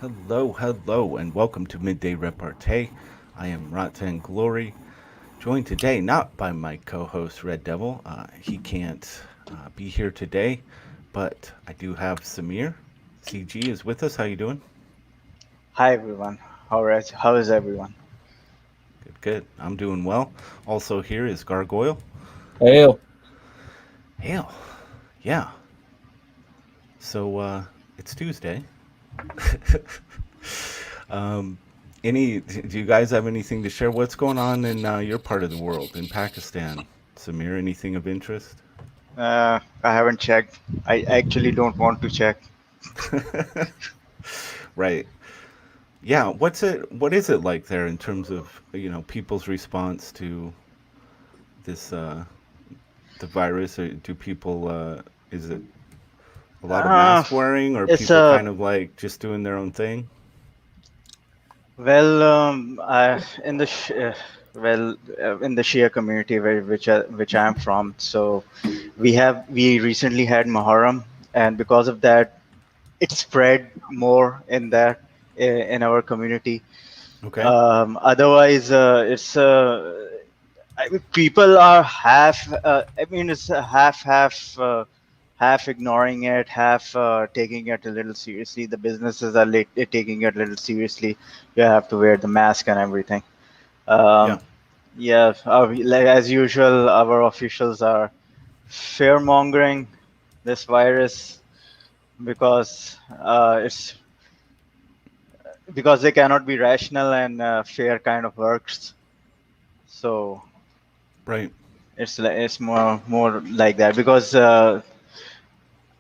Hello, hello, and welcome to Midday Repartee. I am Rata Glory, joined today not by my co-host Red Devil. He can't be here today, but I do have Samir. CG is with us. How you doing? Hi everyone. How is everyone? Good, good. I'm doing well. Also here is Gargoyle. Hail. Hell, yeah. So it's Tuesday. um, do you guys have anything to share? What's going on in your part of the world, in Pakistan? Samir, anything of interest? I haven't checked. I actually don't want to check. Right. Yeah. What is it like there in terms of, people's response to this, the virus? Or do people, is it a lot of Uh, mask wearing, or it's people a kind of like just doing their own thing? well, in the in the Shia community which I am from. So we recently had Muharram, and because of that, it spread more in our community. Okay. Otherwise, it's people are half. I mean, it's half ignoring it, half taking it a little seriously. The businesses are taking it a little seriously. You have to wear the mask and everything. Yeah. Um, yeah, like as usual, our officials are fear mongering this virus because it's because they cannot be rational and fear kind of works. So Right. it's more like that because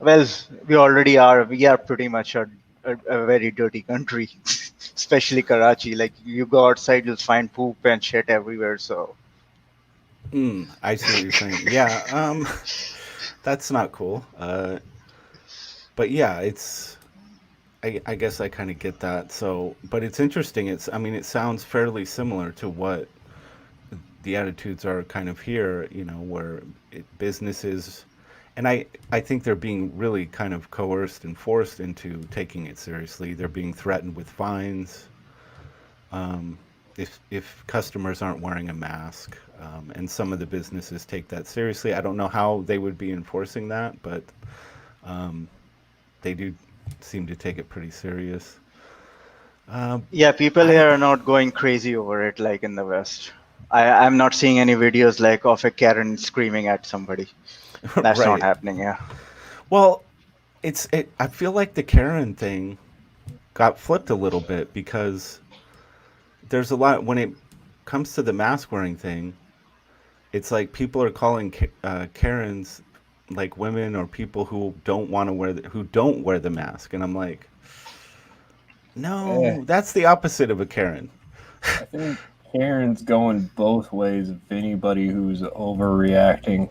well, we are pretty much a very dirty country, especially Karachi. Like you go outside, you'll find poop and shit everywhere. So I see what you're saying. Yeah. That's not cool. But yeah, I guess I kind of get that. So, but it's interesting. I mean, it sounds fairly similar to what the attitudes are kind of here, where businesses, and I think they're being really kind of coerced and forced into taking it seriously. They're being threatened with fines if customers aren't wearing a mask. And some of the businesses take that seriously. I don't know how they would be enforcing that, but they do seem to take it pretty serious. yeah, people I here are not going crazy over it like in the West. I'm not seeing any videos like of a Karen screaming at somebody. That's not right. happening here. Well, I feel like the Karen thing got flipped a little bit because there's a lot when it comes to the mask wearing thing. It's like people are calling Karens like women or people who don't want to who don't wear the mask, and I'm like, Eh, no, that's the opposite of a Karen. I think Karen's going both ways of anybody who's overreacting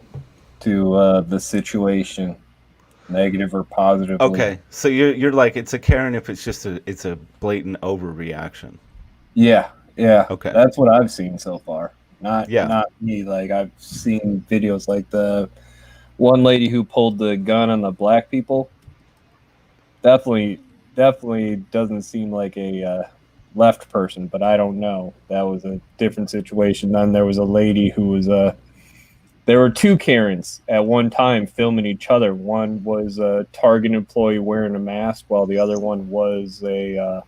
to the situation, negative or positively. Okay, so you're like it's a Karen if it's a blatant overreaction. Yeah, yeah, Okay, that's what I've seen so far. Not yeah, not me. Like I've seen videos like the one lady who pulled the gun on the black people. Definitely, definitely doesn't seem like a left person, but I don't know. That was a different situation. Then there was a lady who was there were two Karens at one time filming each other. One was a Target employee wearing a mask, while the other one was a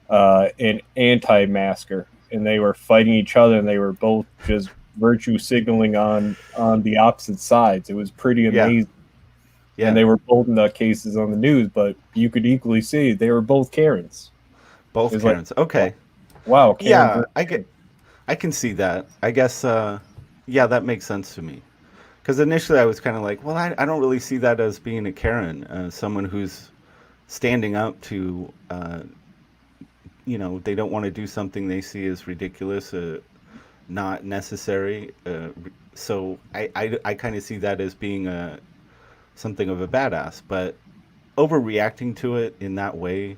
an anti-masker, and they were fighting each other, and they were both just virtue signaling on the opposite sides. It was pretty yeah, amazing, and yeah. they were both nutcases on the news, but you could equally see they were both Karens. It Both was like, Karens. Okay, wow, Karen yeah, versus Karen. I can see that. I guess, yeah, that makes sense to me. Because initially I was kind of like, well, I don't really see that as being a Karen, someone who's standing up to, they don't want to do something they see as ridiculous, not necessary. So I kind of see that as being something of a badass. But overreacting to it in that way,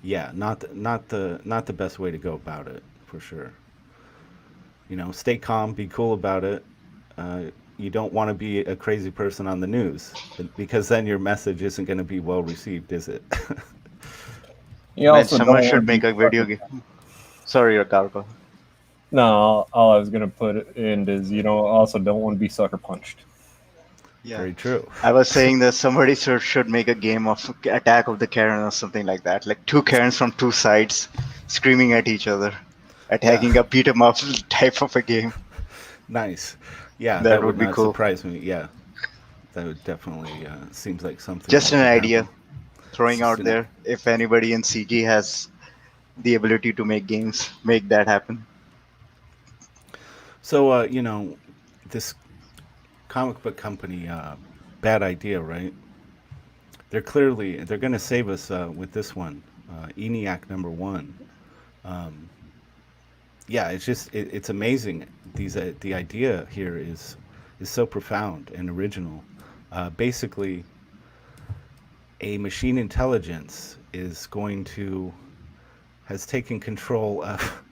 yeah, not the best way to go about it for sure. Stay calm, be cool about it. Uh, you don't want to be a crazy person on the news because then your message isn't going to be well received, is it? You Well, also don't someone want should to be make a video sucker. game. Sorry, Gargo. No, all I was gonna put in is you don't want to be sucker punched. Yeah. Very true. I was saying that somebody should make a game of Attack of the Karen or something like that. Like two Karens from two sides screaming at each other, Yeah, attacking a beat 'em up type of a game. nice. Yeah, That that would would be not cool. surprise me. Yeah, that would definitely seems like something Just that an could idea happen. It's throwing just out an there. If anybody in CG has the ability to make games, make that happen. so this comic book company, bad idea, right? They're going to save us with this one, ENIAC number one. Um, yeah, it's amazing. The idea here is so profound and original. Basically, a machine intelligence is going to has taken control of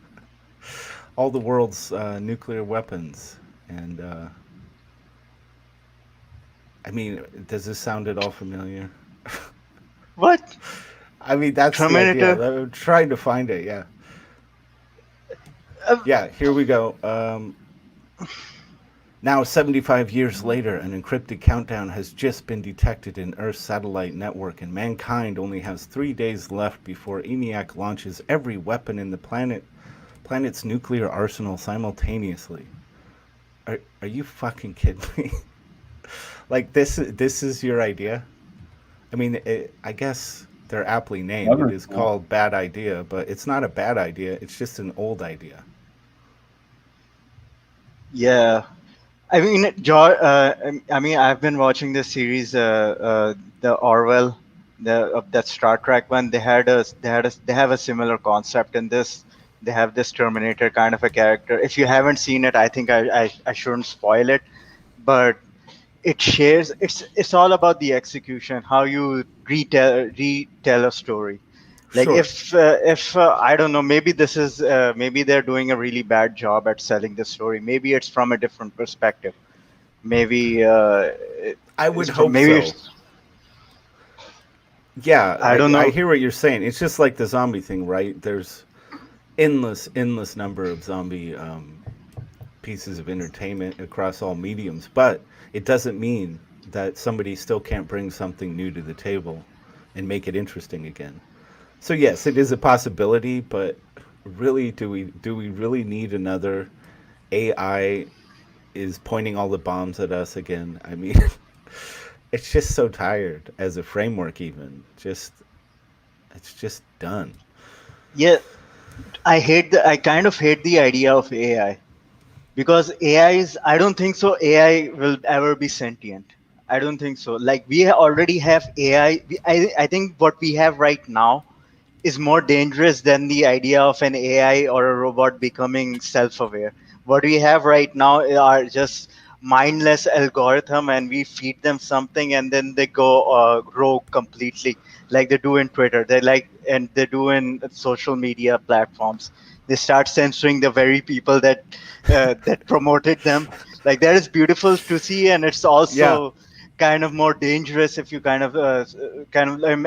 all the world's nuclear weapons. And I mean, does this sound at all familiar? What? I mean, that's the idea. Terminator? I'm trying to find it. Yeah, Uh, yeah. Here we go. Now, 75 years later, an encrypted countdown has just been detected in Earth's satellite network, and mankind only has 3 days left before ENIAC launches every weapon in the planet's nuclear arsenal simultaneously. Are you fucking kidding me? Like this is your idea? I mean, I guess they're aptly named. It Never is cool. called Bad Idea, but it's not a bad idea. It's just an old idea. yeah. I mean, I've been watching this series, the Orwell, the of that Star Trek one. They have a similar concept in this. They have this Terminator kind of a character. If you haven't seen it, I think I shouldn't spoil it. But it shares. It's all about the execution, how you retell a story. Like Sure. if I don't know, maybe this is maybe they're doing a really bad job at selling the story. Maybe it's from a different perspective. Maybe I would it's from hope maybe so. it's Yeah, I don't I know. hear what you're saying. It's just like the zombie thing, right? There's endless number of zombie pieces of entertainment across all mediums, but it doesn't mean that somebody still can't bring something new to the table and make it interesting again. So yes, it is a possibility, but really, do we really need another AI is pointing all the bombs at us again? I mean, it's just so tired as a framework. Even just it's just done. Yeah, I kind of hate the idea of AI because AI is I don't think so. AI will ever be sentient. I don't think so. Like already have AI. I think what we have right now is more dangerous than the idea of an AI or a robot becoming self-aware. What we have right now are just mindless algorithm, and we feed them something, and then they go rogue completely, like they do in Twitter. They like and they do in social media platforms. They start censoring the very people that promoted them. Like that is beautiful to see, and it's Yeah. also kind of more dangerous if you kind of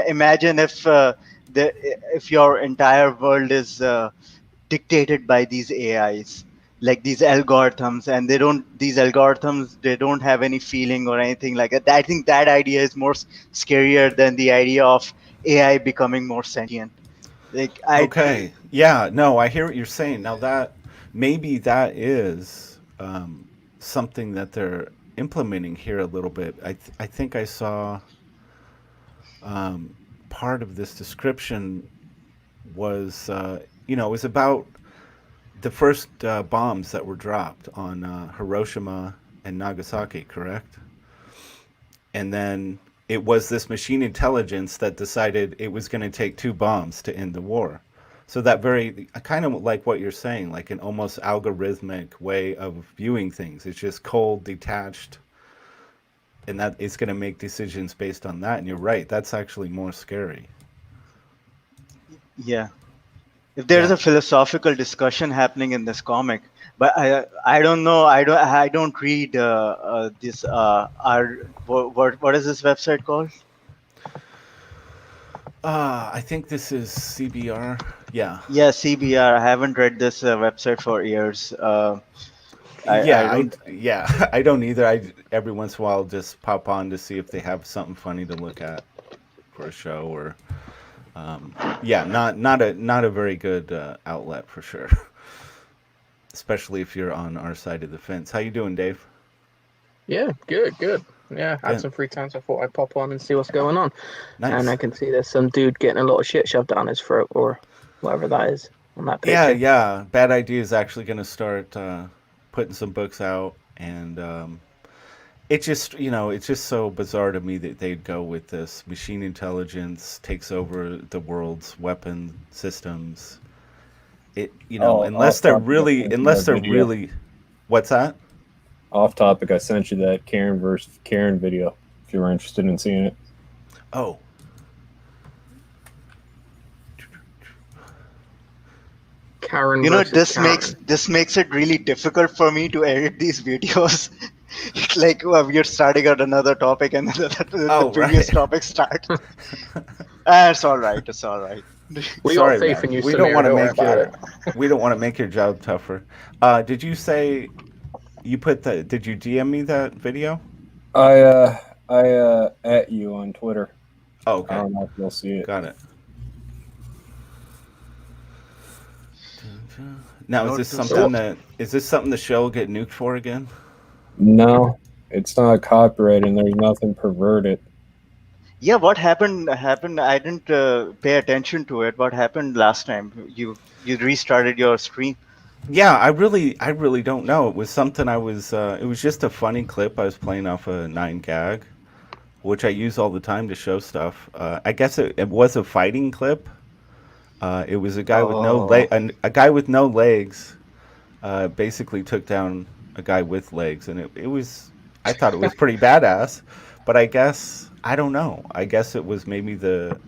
imagine if the if your entire world is dictated by these AIs, like these algorithms, and these algorithms they don't have any feeling or anything like that. I think that idea is more scarier than the idea of AI becoming more sentient. Like I, Okay. Yeah. No, I hear what you're saying. Now that maybe that is something that they're implementing here a little bit. I think I saw part of this description was it was about the first bombs that were dropped on Hiroshima and Nagasaki, correct? And then it was this machine intelligence that decided it was going to take two bombs to end the war. So that very kind of like what you're saying, like an almost algorithmic way of viewing things. It's just cold, detached, and that it's going to make decisions based on that. And you're right, that's actually more scary. yeah, if there's Yeah. a philosophical discussion happening in this comic, but I don't know. I don't read what is this website called? I think this is CBR. Yeah. Yeah, CBR. I haven't read this website for years. I Yeah, don't. I don't either. I every once in a while just pop on to see if they have something funny to look at for a show or yeah, not a very good outlet for sure. Especially if you're on our side of the fence. How you doing, Dave? Yeah, good. Yeah, I had Good. some free time, so I thought I'd pop on and see what's going on. And Nice. I can see there's some dude getting a lot of shit shoved down his throat or whatever that is on that Yeah, picture. yeah. Bad Idea is actually going to start putting some books out, and it just it's just so bizarre to me that they'd go with this machine intelligence takes over the world's weapon systems. It Oh, unless off they're topic, I really sent you that video. what's that? Off topic, I sent you that Karen versus Karen video if you were interested in seeing it. Oh, Karen You know, versus Karen. this makes it really difficult for me to edit these videos. It's like we're starting on another topic and the Oh, previous right. topic starts. It's all right. It's all right. We sorry, got faith man. in you, We don't Samir. want to Don't worry make about your it. we don't want to make your job tougher. Did you say you put the? Did you DM me that video? I at you on Twitter. Oh, I okay, don't know if you'll see it. got it. Now, Note to is this something the show will get nuked for again? No, it's not copyright and there's nothing perverted. Yeah, what happened? I didn't pay attention to it. What happened last time? You restarted your stream. Yeah, I really don't know. It was something it was just a funny clip I was playing off a 9gag, which I use all the time to show stuff. I guess it was a fighting clip. It was a guy with Oh, a guy with no legs. Basically took down a guy with legs, and it was. I thought it was pretty badass, but I guess I don't know. I guess it was maybe the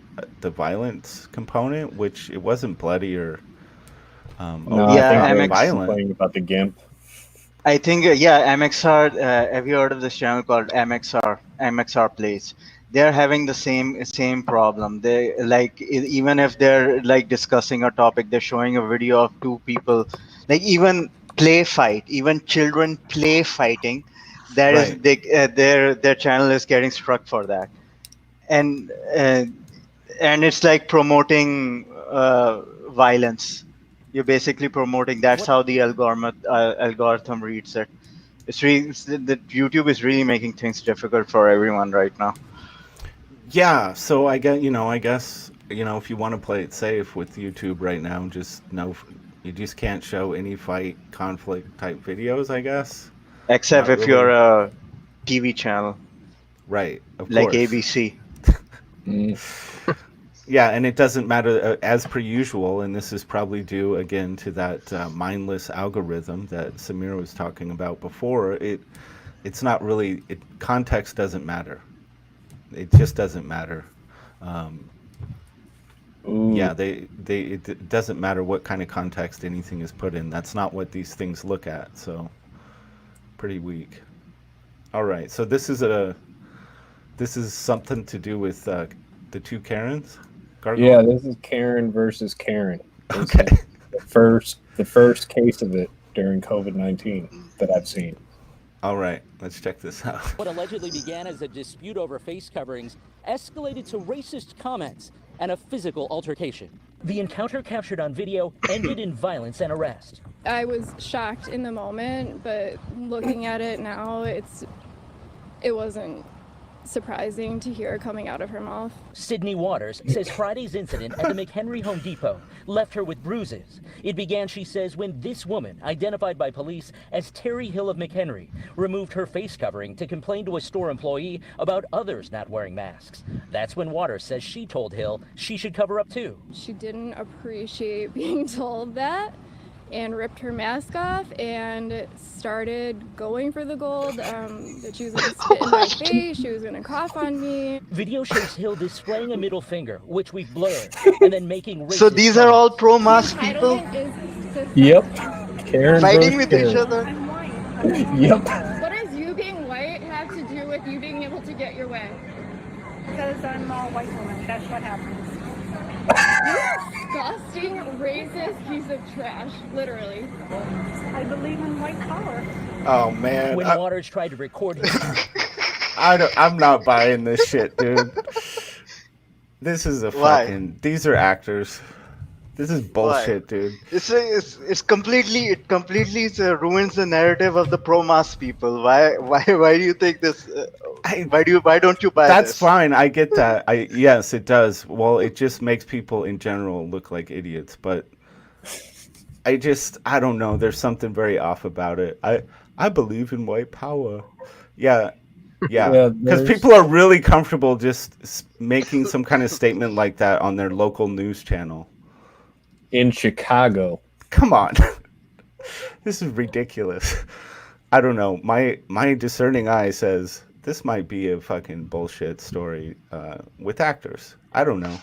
violence component, which it wasn't bloody or No, I yeah, think not they're MX. violent. complaining about the GIMP. I think yeah, MXR. Have you heard of this channel called MXR? MXR Plays. They're having the same problem. They like even if they're like discussing a topic, they're showing a video of two people, like even play fight, even children play fighting. That is, Right. their channel is getting struck for that, and uh, and it's like promoting violence. You're basically promoting. That's how the algorithm reads it. The YouTube is really making things difficult for everyone right now. Yeah, so I guess, if you want to play it safe with YouTube right now, just know you just can't show any fight conflict type videos, I guess. Except Not if you're really. a TV channel Right, of like course. ABC. Mm. Yeah, and it doesn't matter as per usual, and this is probably due again to that mindless algorithm that Samir was talking about before. It's not really context doesn't matter. It just doesn't matter. Um, Ooh. Yeah, it doesn't matter what kind of context anything is put in. That's not what these things look at. So pretty weak. All right, so this is something to do with the two Karens, Yeah, Gargoyle. this is Karen versus Karen. This Okay. is the first case of it during COVID-19 that I've seen. All right, let's check this out. What allegedly began as a dispute over face coverings escalated to racist comments and a physical altercation. The encounter captured on video ended in violence and arrest. I was shocked in the moment, but looking at it now, it wasn't surprising to hear coming out of her mouth. Sydney Waters says Friday's incident at the McHenry Home Depot left her with bruises. It began, she says, when this woman, identified by police as Terry Hill of McHenry, removed her face covering to complain to a store employee about others not wearing masks. That's when Waters says she told Hill she should cover up too. She didn't appreciate being told that and ripped her mask off and started going for the gold, that she was going to spit in my face, she was going to cough on me. Video shows Hill displaying a middle finger, which we've blurred, and then making So racist these are all comments. pro-mask people Entitlement is to Yep. Karen fighting versus with each Karen. other. I'm white. Yep. What does you being white have to do with you being able to get your way? Because I'm a white woman. That's what happens. Disgusting, racist piece of trash. Literally. I believe in white power. Oh man, When Waters tried to record his I'm not buying this shit, dude. This is a Why? fucking. These are actors. This is Why? bullshit, dude. It's completely ruins the narrative of the pro-mask people. Why do you think this? Why don't you buy That's this? fine. I get that. Yes, it does. Well, it just makes people in general look like idiots. But I don't know. There's something very off about it. I believe in white power. Yeah. Yeah, Because there's- people are really comfortable just making some kind of statement like that on their local news channel. in Chicago. Come on. This is ridiculous. I don't know. My discerning eye says this might be a fucking bullshit story with actors. I don't know.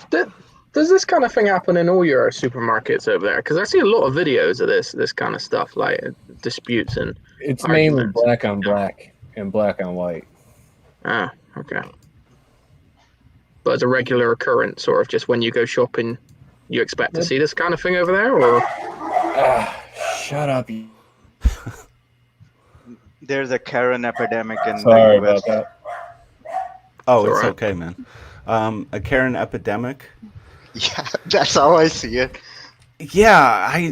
Does this kind of thing happen in all your supermarkets over there? Because I see a lot of videos of this kind of stuff, like disputes and It's mainly arguments. black on black and black on white. Ah, okay. But as a regular occurrence, sort of just when you go shopping, you expect to see this kind of thing over there, or Shut up. You- There's a Karen epidemic in Sorry the US. about that. Oh, It's it's alright. okay, man. A Karen epidemic. Yeah, that's how I see it. Yeah,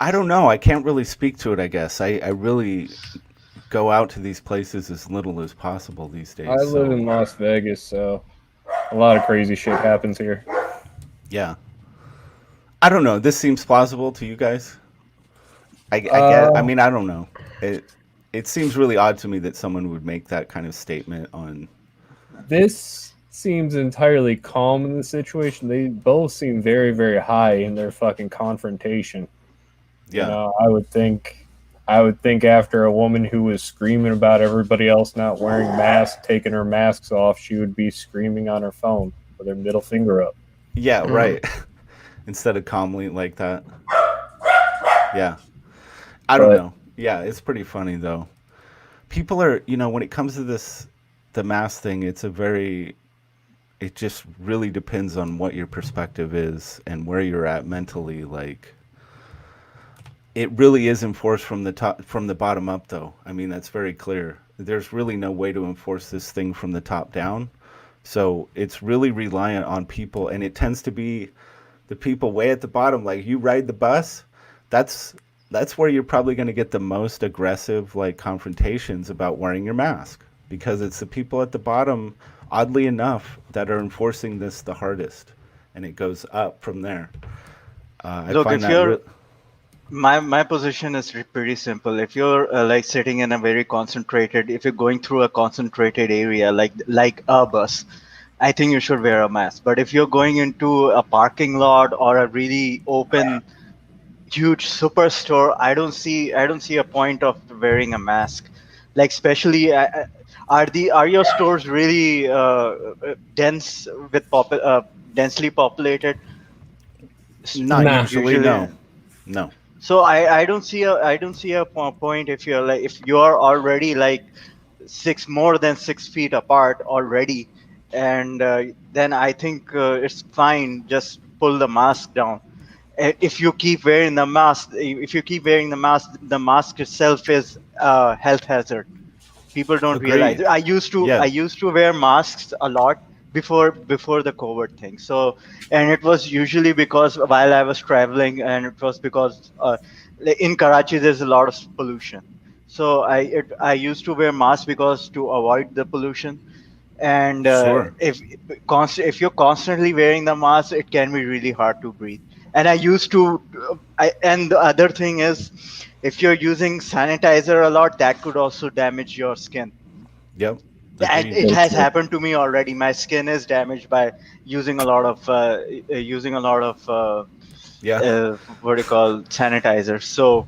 I don't know. I can't really speak to it. I guess I really go out to these places as little as possible these days. I live in Las Vegas, so a lot of crazy shit happens here. Yeah. I don't know. This seems plausible to you guys. I guess. I mean, I don't know. It seems really odd to me that someone would make that kind of statement on. This seems entirely calm in the situation. They both seem very, very high in their fucking confrontation. Yeah. You know, I would think after a woman who was screaming about everybody else not wearing masks, taking her masks off, she would be screaming on her phone with her middle finger up. Yeah. Right. Instead of calmly like that. Yeah. I don't know. Yeah, it's pretty funny though. People are, when it comes to the mask thing, it just really depends on what your perspective is and where you're at mentally. Like, it really is enforced from the bottom up, though. I mean, that's very clear. There's really no way to enforce this thing from the top down. So it's really reliant on people, and it tends to be the people way at the bottom. Like, you ride the bus, that's where you're probably going to get the most aggressive like confrontations about wearing your mask, because it's the people at the bottom, oddly enough, that are enforcing this the hardest, and it goes up from there. Look, if you're my position is pretty simple. If you're like sitting in a very concentrated, if you're going through a concentrated area like a bus, I think you should wear a mask. But if you're going into a parking lot or a really open huge superstore, I don't see a point of wearing a mask. Like, especially are your stores really dense with densely populated? not Nah. usually, no. So I don't see a point if you're already like more than 6 feet apart already, and then I think it's fine. Just pull the mask down. If you keep wearing the mask, the mask itself is a health hazard. People don't realize. Agreed. I used to wear masks a lot before the COVID thing. So, and it was usually because while I was traveling, and it was because in Karachi there's a lot of pollution. So I used to wear masks because to avoid the pollution. And Sure. if you're constantly wearing the mask, it can be really hard to breathe. And and the other thing is, if you're using sanitizer a lot, that could also damage your skin. Yep. And Agreed. it has happened to me already. My skin is damaged by using a lot of Yeah. what do you call sanitizer. So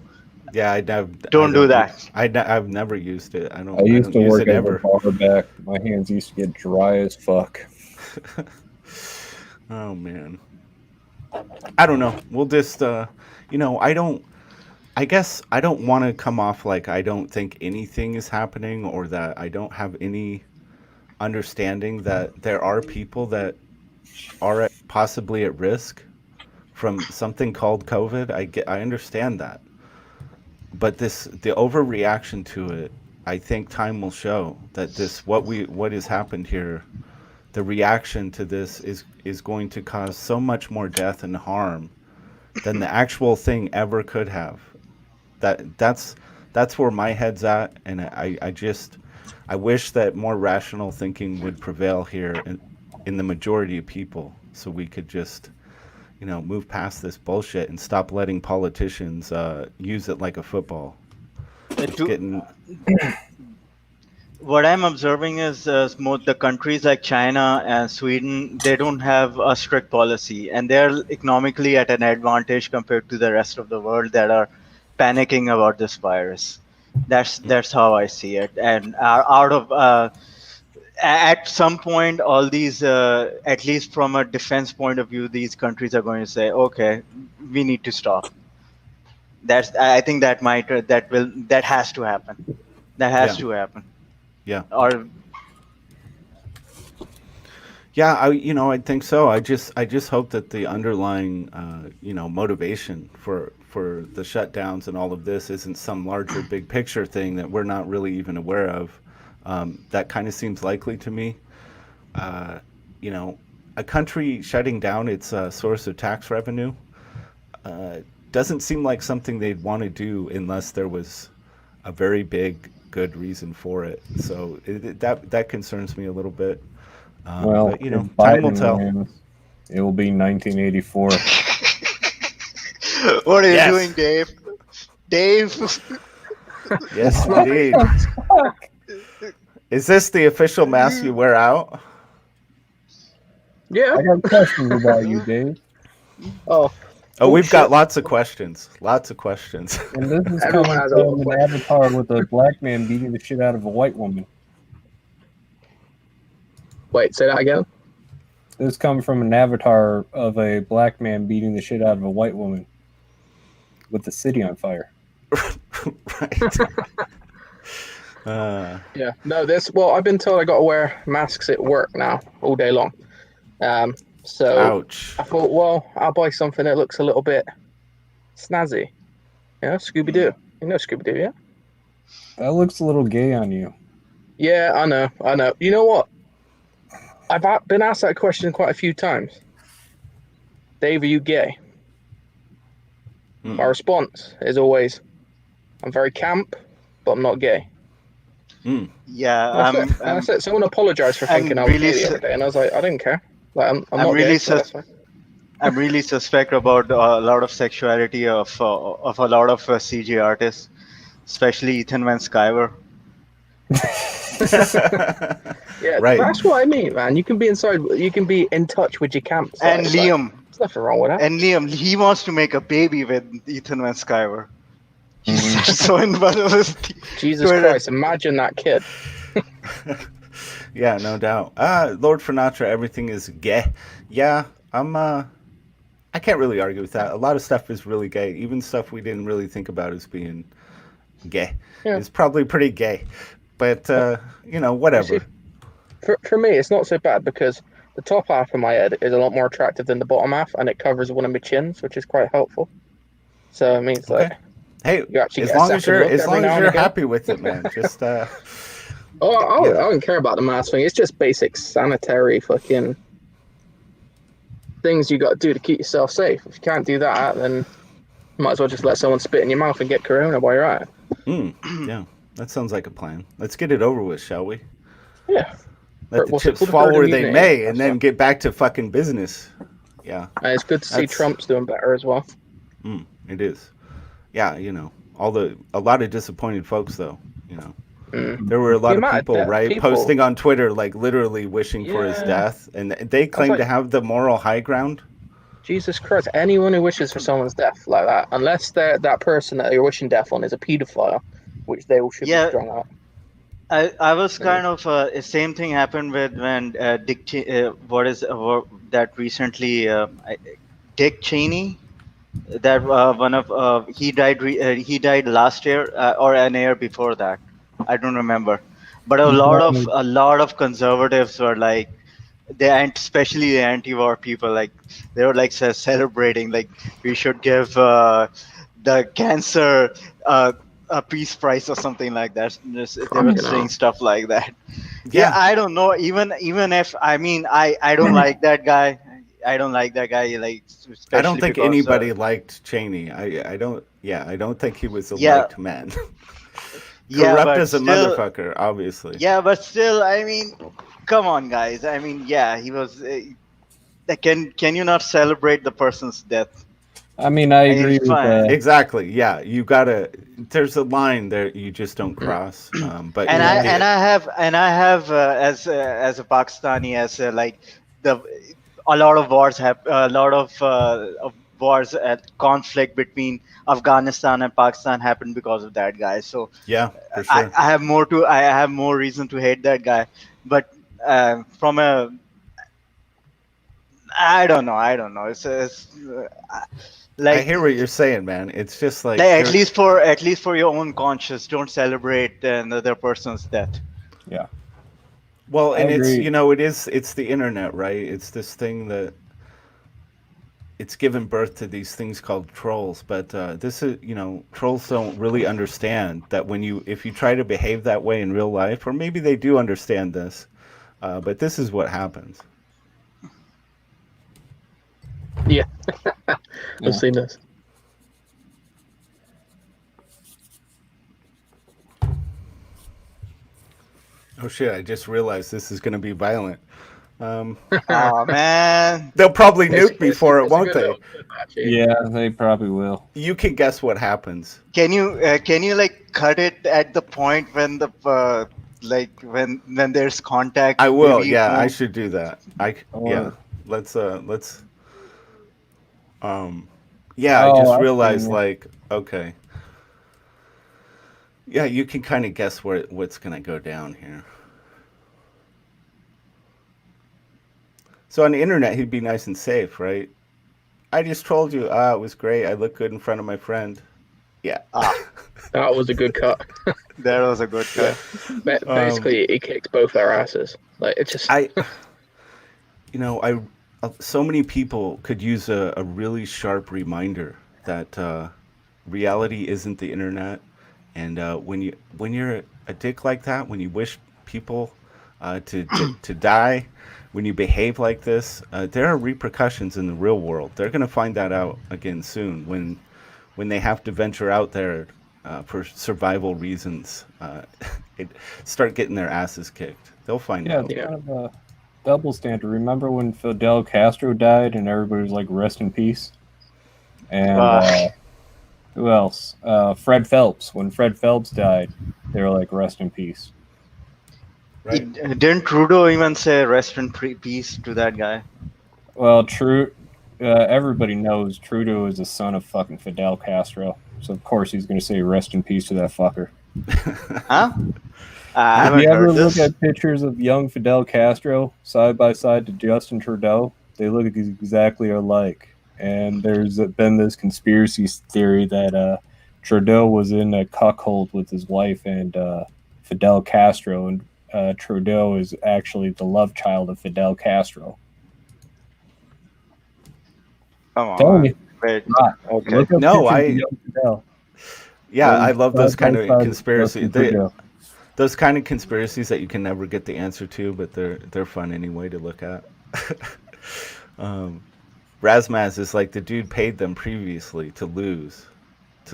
Yeah, don't do that. I've never used it. I I used to use work it as a ever. barback. My hands used to get dry as fuck. Oh man. I don't know. We'll just I guess I don't want to come off like I don't think anything is happening, or that I don't have any understanding that there are people that are possibly at risk from something called COVID. I understand that, but the overreaction to it, I think time will show that what has happened here, the reaction to this is going to cause so much more death and harm than the actual thing ever could have. That's where my head's at, and I wish that more rational thinking would prevail here in the majority of people, so we could just move past this bullshit and stop letting politicians use it like a football. It's getting. What I'm observing is the countries like China and Sweden, they don't have a strict policy, and they're economically at an advantage compared to the rest of the world that are panicking about this virus. That's how I see it. And out of at some point, all these, at least from a defense point of view, these countries are going to say, okay, we need to stop. I think that has to happen. That has to happen. Yeah. Or yeah, I think so. I just hope that the underlying motivation for the shutdowns and all of this isn't some larger big picture thing that we're not really even aware of. That kind of seems likely to me. A country shutting down its source of tax revenue doesn't seem like something they'd want to do unless there was a very big good reason for it. So that concerns me a little bit. Well, but, time will Biden tell. wins, it will be 1984. what are you Yes. doing, Dave? Dave? Yes, indeed. Is this the official mask you wear out? Yeah. I got questions about you, Dave. Oh. Oh, we've got shit. lots of questions. Lots of questions. And this is Everyone coming has a lot from of an avatar with a black man beating the shit out of a white woman. Wait, say that again. This is coming from an avatar of a black man beating the shit out of a white woman with the city on fire. Right. Yeah. No, well, I've been told I got to wear masks at work now all day long. So Ouch. I thought, well, I'll buy something that looks a little bit snazzy. Scooby Doo. You know Scooby Doo, yeah? That looks a little gay on you. Yeah, I know. You know what? I've been asked that question quite a few times. Dave, are you gay? My response is always, I'm very camp, but I'm not gay. Yeah, That's it. Someone apologized for thinking I was gay the other day, and I was like, I didn't care. Like, I'm not really gay, so that's fine. I'm really suspect about a lot of sexuality of a lot of CG artists, especially Ethan Van Sciver. Yeah, Right. that's what I mean, man. You can be inside. You can be in touch with your camp side. And Liam. There's nothing wrong with that. And Liam, he wants to make a baby with Ethan Van Sciver. He's so in love with Jesus Twitter. Christ! Imagine that kid. Yeah, no doubt. Lord Finatra, everything is gay. Yeah, I can't really argue with that. A lot of stuff is really gay. Even stuff we didn't really think about as being gay. Yeah. It's probably pretty gay. But, whatever. For me, it's not so bad because the top half of my head is a lot more attractive than the bottom half, and it covers one of my chins, which is quite helpful. So it means like, Hey, you actually as get a long as second you're look every now and again. happy with it, man. Just I don't care about the mask thing. It's just basic sanitary fucking things you got to do to keep yourself safe. If you can't do that, then you might as well just let someone spit in your mouth and get corona while you're at it. yeah, that sounds like a plan. Let's get it over with, shall we? Yeah. Let the What's it chips called? fall Herd where they immunity. may, and That's then right. get back to fucking business. Yeah, And it's good to see That's- Trump's doing better as well. it is. Yeah, a lot of disappointed folks, though. There were a lot The of amount of people, death right, people- posting on Twitter, like literally wishing for his Yeah. death, and they claim like- to have the moral high ground. Jesus Christ, anyone who wishes for someone's death like that, unless that person that you're wishing death on is a paedophile, which they all should Yeah. be strung out. I was kind of same thing happened with when Dick that recently Dick Cheney, that one of he died last year or an year before that, I don't remember, but a lot of conservatives were like, especially the anti-war people, like they were like celebrating, like we should give the cancer a peace prize or something like that. They were Fucking saying hell. stuff like that. Yeah, Yeah, I don't know. Even if I mean I don't like that guy. I don't like that guy, like I don't especially think because anybody liked Cheney. I don't. Yeah, I don't think he was a yeah, liked man. yeah, Corrupt but as a still, motherfucker, obviously. yeah, but still, I mean, come on, guys. I mean, yeah, he was. Can you not celebrate the person's death? I mean, I I mean, agree with fine. Exactly. Yeah, you gotta. There's a line there you just don't cross. But And you, I yeah. and I have as a Pakistani, as like the a lot of wars have a lot of wars at conflict between Afghanistan and Pakistan happened because of that guy. So yeah, for sure. I have more reason to hate that guy. But from a I don't know. I Like hear what you're saying, man. It's just like like there. at least for your own conscience, don't celebrate another person's death. Yeah, Well, I and it's agree. it's the internet, right? It's this thing that it's given birth to these things called trolls. But this is trolls don't really understand that when if you try to behave that way in real life, or maybe they do understand this, but this is what happens. Yeah, Yeah. I've seen this. Oh shit! I just realized this is going to be violent. Um, Oh man. they'll probably It's, nuke me it's, for it, it's a won't good little they? clip, actually. Yeah, they probably will. You can guess what happens. Can you like cut it at the point when the like when there's contact? I will. Maybe Yeah, I no. should do that. Yeah. Or Let's. Um. Yeah, I oh, just I've realized. seen it. Like, okay. Yeah, you can kind of guess what's gonna go down here. So on the internet, he'd be nice and safe, right? I just told you. It was great. I look good in front of my friend. Yeah. Ah, That was a good cut. that was a good Yeah. cut. Basically, he kicked both their asses. Like it just. I I so many people could use a really sharp reminder that reality isn't the internet, and when you're a dick like that, when you wish people to die, when you behave like this, there are repercussions in the real world. They're going to find that out again soon when they have to venture out there for survival reasons. It, start getting their asses kicked. They'll find Yeah, out. it's Yeah. kind of a double standard. Remember when Fidel Castro died and everybody was like, "Rest in peace"? And Uh, who else? Fred Phelps. When Fred Phelps died, they were like, "Rest in peace." Right? didn't Trudeau even say rest in peace to that guy? Well, everybody knows Trudeau is the son of fucking Fidel Castro, so of course he's going to say "Rest in peace" to that fucker. Huh? I If haven't you ever heard look this. at pictures of young Fidel Castro side by side to Justin Trudeau, they look exactly alike. And there's been this conspiracy theory that Trudeau was in a cuckold with his wife and Fidel Castro, and Trudeau is actually the love child of Fidel Castro. Come Telling on. you, Wait. not. Okay. Look up No, pictures of young Fidel. yeah, I love those Side by kind of side with conspiracy. Justin Trudeau. Those kind of conspiracies that you can never get the answer to, but they're fun anyway to look at. um, Razmaz is like the dude paid them previously to lose,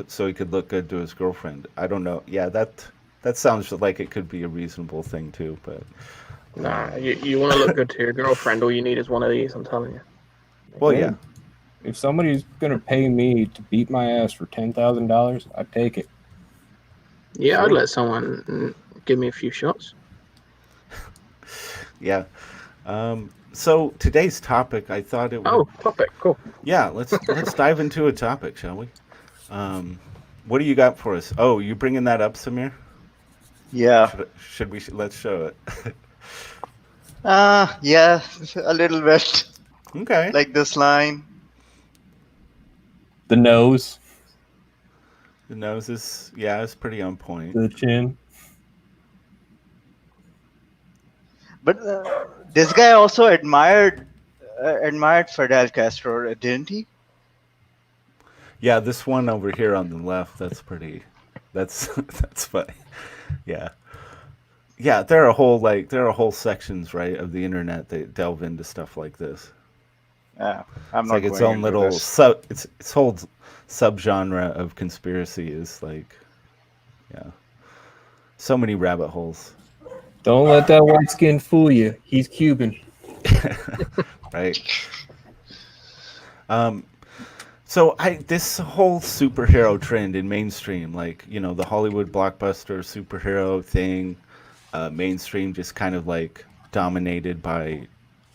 so he could look good to his girlfriend. I don't know. Yeah, that sounds like it could be a reasonable thing too. But Nah, you want to look good to your girlfriend. All you need is one of these. I'm telling you. well, Hey, yeah, if somebody's gonna pay me to beat my ass for $10,000, I'd take it. Yeah, Sure. I'd let someone give me a few shots. yeah. So today's topic, I thought it would. Oh, topic, cool. Yeah, let's dive into a topic, shall we? What do you got for us? Oh, you bringing that up, Samir? Yeah. Should we? Let's show it. Yeah, a little bit Okay. like this line. The nose, The nose is it's pretty on point. the chin. But this guy also admired Fidel Castro, didn't he? Yeah, this one over here on the left, that's pretty. That's that's funny. Yeah, yeah. There are whole sections, right, of the internet that delve into stuff like this. Yeah, I'm It's like not its going own into little this. its whole subgenre of conspiracy is like, yeah, so many rabbit holes, Don't let that white skin fool you. He's Cuban. right? So this whole superhero trend in mainstream, like, the Hollywood blockbuster superhero thing, mainstream just kind of like dominated by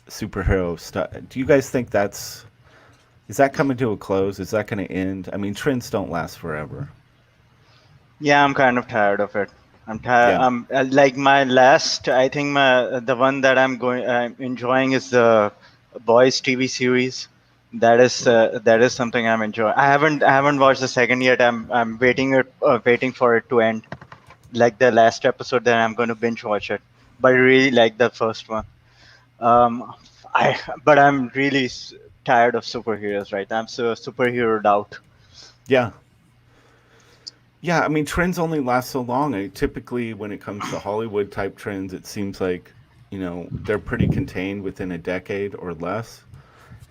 superhero stuff. Do you guys think is that coming to a close? Is that going to end? I mean, trends don't last forever. Yeah, I'm kind of tired of it. I'm tired. Yeah. Like my last. I think the one that I'm enjoying is the Boys TV series. That is something I'm enjoying. I haven't watched the second yet. I'm waiting for it to end. Like the last episode, then I'm going to binge watch it. But I really like the first one. Um, but I'm really tired of superheroes. Right, I'm so superheroed out. Yeah. Yeah, I mean, trends only last so long. Typically, when it comes to Hollywood type trends, it seems like, they're pretty contained within a decade or less.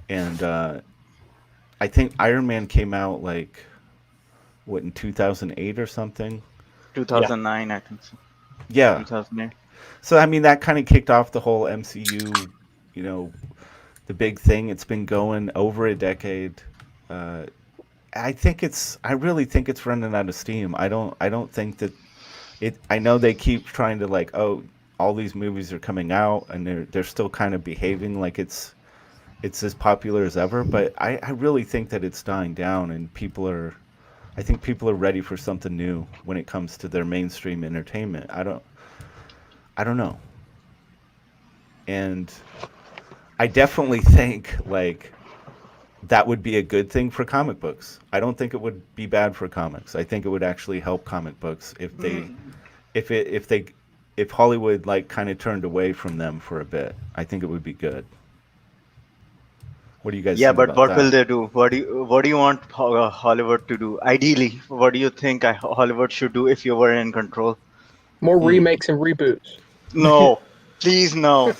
And I think Iron Man came out like, what, in 2008 or something? Yeah. 2009, I think so. Yeah. 2008. So, I mean, that kind of kicked off the whole MCU, you know, the big thing. It's been going over a decade. Uh, I really think it's running out of steam. I don't think that I know they keep trying to like, oh, all these movies are coming out and they're still kind of behaving like it's as popular as ever, but I really think that it's dying down and I think people are ready for something new when it comes to their mainstream entertainment. I don't know. And I definitely think like that would be a good thing for comic books. I don't think it would be bad for comics. I think it would actually help comic books if Hollywood like kind of turned away from them for a bit. I think it would be good. What do you guys Yeah, think but about what will that? they do? What do you want Hollywood to do? Ideally, what do you think Hollywood should do if you were in control? More Hmm. remakes and reboots. No, please no.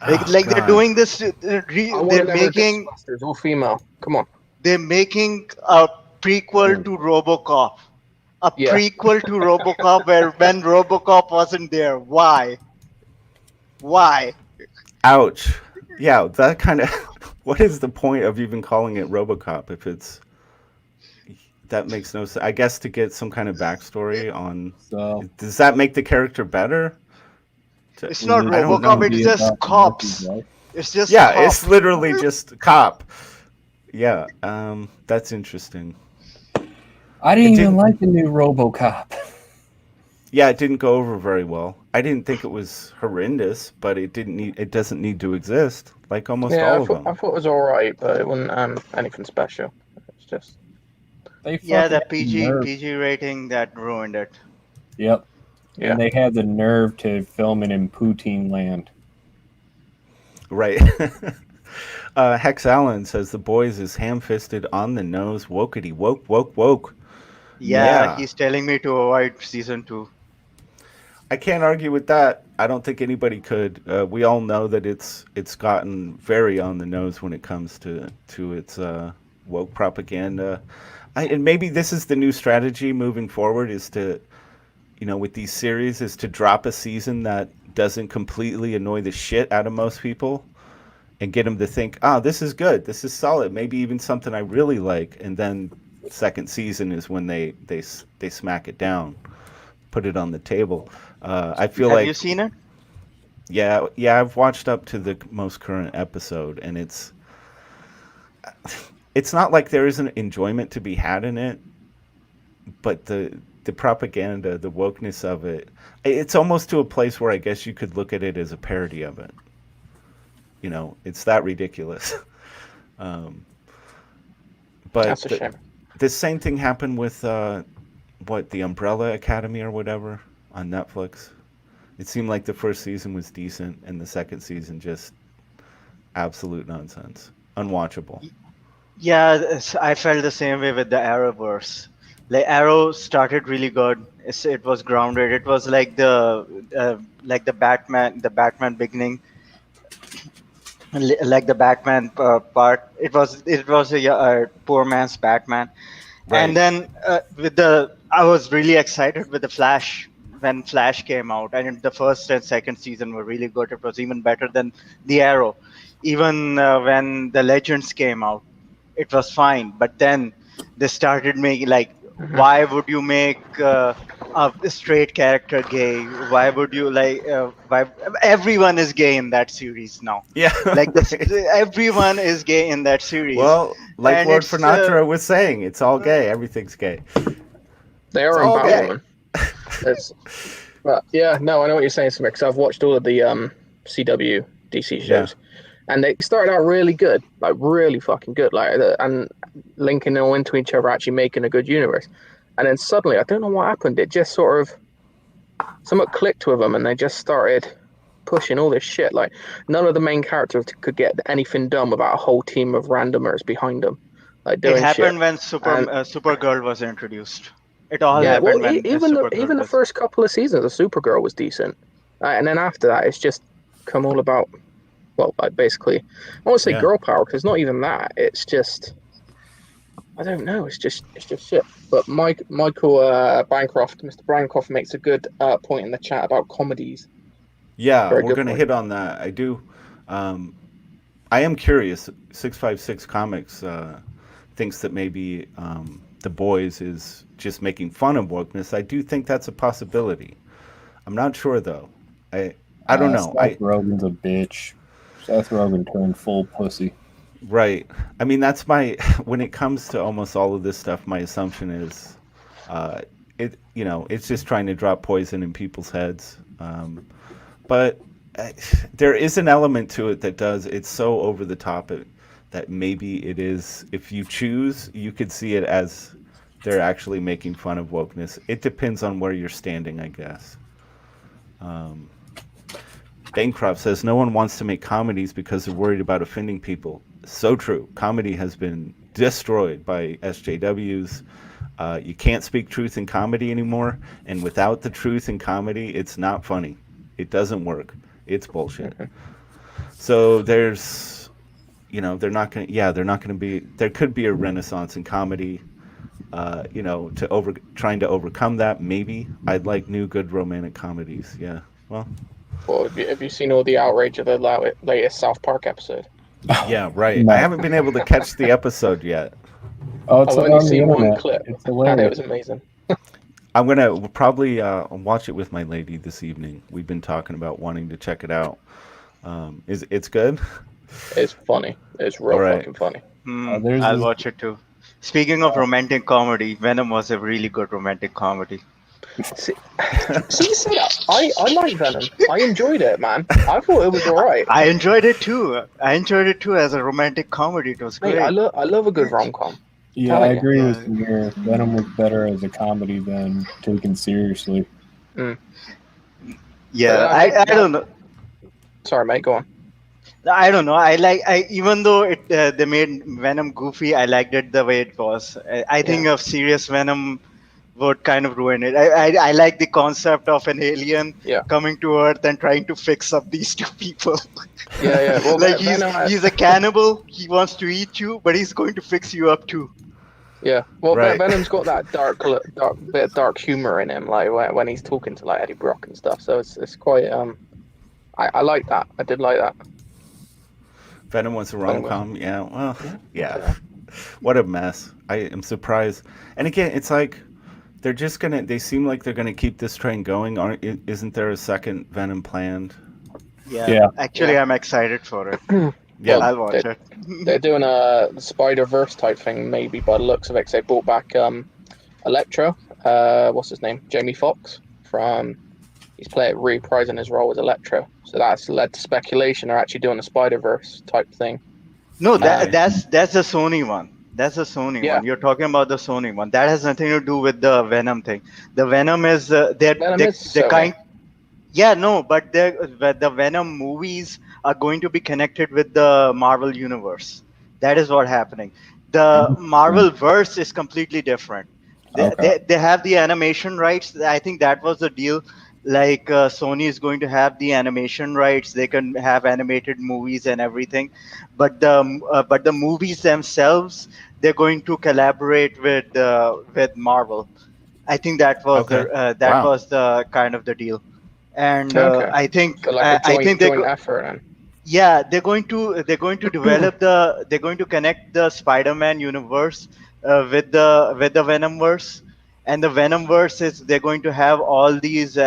Oh Like they're God. doing this. I want They're to know if making Ghostbusters all female. Come on. they're making a prequel Mm. to RoboCop. A Yeah. prequel to RoboCop where when RoboCop wasn't there. Why? Why? Ouch. Yeah, that kind of. What is the point of even calling it RoboCop if it's that makes no sense? I guess to get some kind of backstory on. So Does that make the character better? It's will not it I don't RoboCop. know. It's be just about Murphy's cops. life? It's just Yeah, it's cop. literally just cop. Yeah, that's interesting. I It didn't even didn't. like the new RoboCop. Yeah, it didn't go over very well. I didn't think it was horrendous, but it doesn't need to exist like almost Yeah, all of I them. thought it was alright, but it wasn't anything special. It's just They Yeah, fucking the had the nerve. PG rating that ruined it. Yep. yeah. And they had the nerve to film it in Poutine land. Right. Hex Allen says the boys is ham-fisted on the nose, wokety woke woke woke. Yeah, Yeah, he's telling me to avoid season 2. I can't argue with that. I don't think anybody could. We all know that it's gotten very on the nose when it comes to its woke propaganda. And maybe this is the new strategy moving forward is to, with these series is to drop a season that doesn't completely annoy the shit out of most people and get them to think, this is good, this is solid, maybe even something I really like, and then second season is when they smack it down, put it on the table. I feel Have you like, seen it? yeah, I've watched up to the most current episode, and it's not like there isn't enjoyment to be had in it, but the propaganda, the wokeness of it, it's almost to a place where I guess you could look at it as a parody of it. It's that ridiculous. um, but that's a shame. the same thing happened with the Umbrella Academy or whatever on Netflix. It seemed like the first season was decent, and the second season just absolute nonsense, unwatchable. Yeah, I felt the same way with the Arrowverse. Like Arrow started really good. It was grounded. It was like the Batman beginning, like the Batman part. It was a poor man's Batman. And Right. then I was really excited with the Flash when Flash came out, and the first and second season were really good. It was even better than the Arrow. Even when the Legends came out, it was fine. But then they started making like, why would you make a straight character gay? Why would you why everyone is gay in that series now? Yeah. Like this, Right. everyone is gay in that series, Well, like and Lord it's Sinatra was saying, it's all gay. Everything's gay. They It's are all in gay. Batwoman. But yeah, no, I know what you're saying, Samir, because I've watched all of the CW DC shows, and they started out really good, like really fucking good, and linking all into each other, actually making a good universe. And then suddenly, I don't know what happened. It just sort of somewhat clicked with them, and they just started pushing all this shit. Like none of the main characters could get anything done without a whole team of randomers behind them, like It doing shit. happened when And Supergirl was introduced. It all yeah, well, happened when Supergirl even the was. first couple of seasons of Supergirl was decent, and then after that, it's just come all about. Well, like basically, I won't say Yeah. girl power because it's not even that. It's just I don't know. It's just shit. But Michael Bancroft, Mr. Bancroft, makes a good point in the chat about comedies. Yeah, Very we're good going to point. hit on that. I do. I am curious. 656 Comics thinks that maybe The Boys is just making fun of wokeness. I do think that's a possibility. I'm not sure, though. I don't know. Seth Rogen's a bitch. Seth Rogen turned full pussy. Right. I mean, that's my when it comes to almost all of this stuff, my assumption is it's just trying to drop poison in people's heads. But there is an element to it that it's so over the top that maybe it is, if you choose, you could see it as they're actually making fun of wokeness. It depends on where you're standing, I guess. Bancroft says no one wants to make comedies because they're worried about offending people. So true. Comedy has been destroyed by SJWs. You can't speak truth in comedy anymore, and without the truth in comedy, it's not funny. It doesn't work. It's bullshit. So there's, they're not going to be, there could be a renaissance in comedy, trying to overcome that. Maybe I'd like new good romantic comedies. Yeah. Well, have you seen all the outrage of the latest South Park episode? Yeah, right. No. I haven't been able to catch the episode yet. Oh, it's I've on only the seen one internet. clip, It's and it hilarious. was amazing. I'm gonna probably watch it with my lady this evening. We've been talking about wanting to check it out. It's good? It's funny. It's real All right. fucking funny. There's I'll this- watch it too. Speaking of romantic comedy, Venom was a really good romantic comedy. See, I like Venom. I enjoyed it, man. I thought it was alright. I enjoyed it too. As a romantic comedy. It was Mate, great. I love a good rom-com. Yeah, Telling I you. agree Yeah. with Samir. Venom was better as a comedy than taken seriously. Yeah, I don't know. Sorry, mate. Go on. I don't know. Even though they made Venom goofy, I liked it the way it was. I think a serious Venom would kind of ruin it. I like the concept of an alien coming to Earth and trying to fix up these two people. Yeah. Well, Like Venom he's a cannibal. He wants to eat you, but he's going to fix you up too. Yeah. Well, Right. Venom's got that dark bit of dark humor in him, like when he's talking to like Eddie Brock and stuff. So it's quite I like that. I did like that. Venom was a rom-com. Yeah, well, yeah. What a mess. I am surprised. And again, it's like they seem like they're gonna keep this train going. Isn't there a second Venom planned? Yeah. Actually, I'm excited for it. Yeah. I'll watch it. They're doing a Spider-Verse type thing, maybe by the looks of it. 'Cause they brought back Electro. What's his name? Jamie Foxx from. He's reprising his role as Electro. So that's led to speculation. They're actually doing a Spider-Verse type thing. No, Okay. that's the Sony one. That's the Sony one. You're talking about the Sony one. That has nothing to do with the Venom thing. The Venom is Venom is Sony. Yeah, no, but the Venom movies are going to be connected with the Marvel universe. That is what happening. The Marvel verse is completely different. Okay. They have the animation rights. I think that was the deal. Like Sony is going to have the animation rights. They can have animated movies and everything, but the movies themselves, they're going to collaborate with Marvel. I think Okay. that Wow. was the kind of the deal. And Okay. I think So like a I think joint effort then. yeah, they're going to develop they're going to connect the Spider-Man universe with the Venomverse, and the Venomverse is they're going to have all these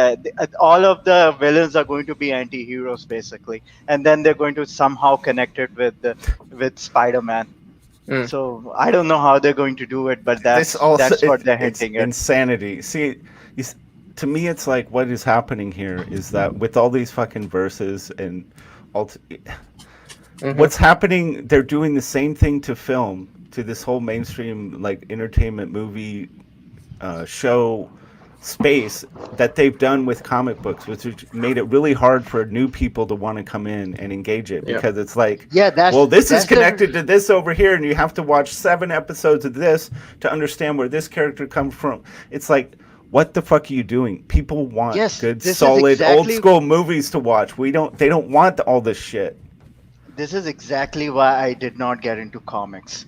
all of the villains are going to be anti-heroes basically, and then they're going to somehow connect it with Spider-Man. Mm. So I don't know how they're going to do it, but This that's also that's what they're it's hinting at. insanity. See, you, s- to me, it's like what is happening here is that with all these fucking verses and all, what's happening? They're doing the same thing to film, to this whole mainstream like entertainment movie show space that they've done with comic books, which has made it really hard for new people to want to come in and engage it Yeah. because it's like, Yeah, that's well, this is that's the connected to this over here, and you have to watch 7 episodes of this to understand where this character comes from. It's like, what the fuck are you doing? People want yes. good, This is solid, old exactly school movies to watch. They don't want all this shit. this is exactly why I did not get into comics,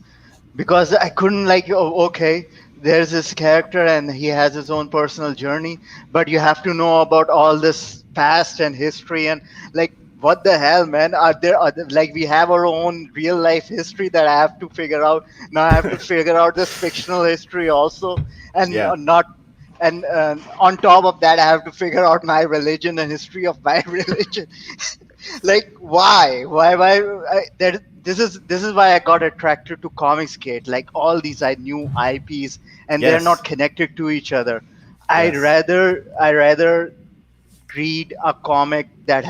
because I couldn't like, oh, okay, there's this character and he has his own personal journey, but you have to know about all this past and history and like what the hell, man? Like we have our own real life history that I have to figure out. Now I have to figure out this fictional history also, and Yeah. not. And on top of that, I have to figure out my religion and history of my religion. Like why this is why I got attracted to ComicsGate. Like all these I new IPs, and they're Yes. not connected to each other. i'd Yes. rather i rather read a comic that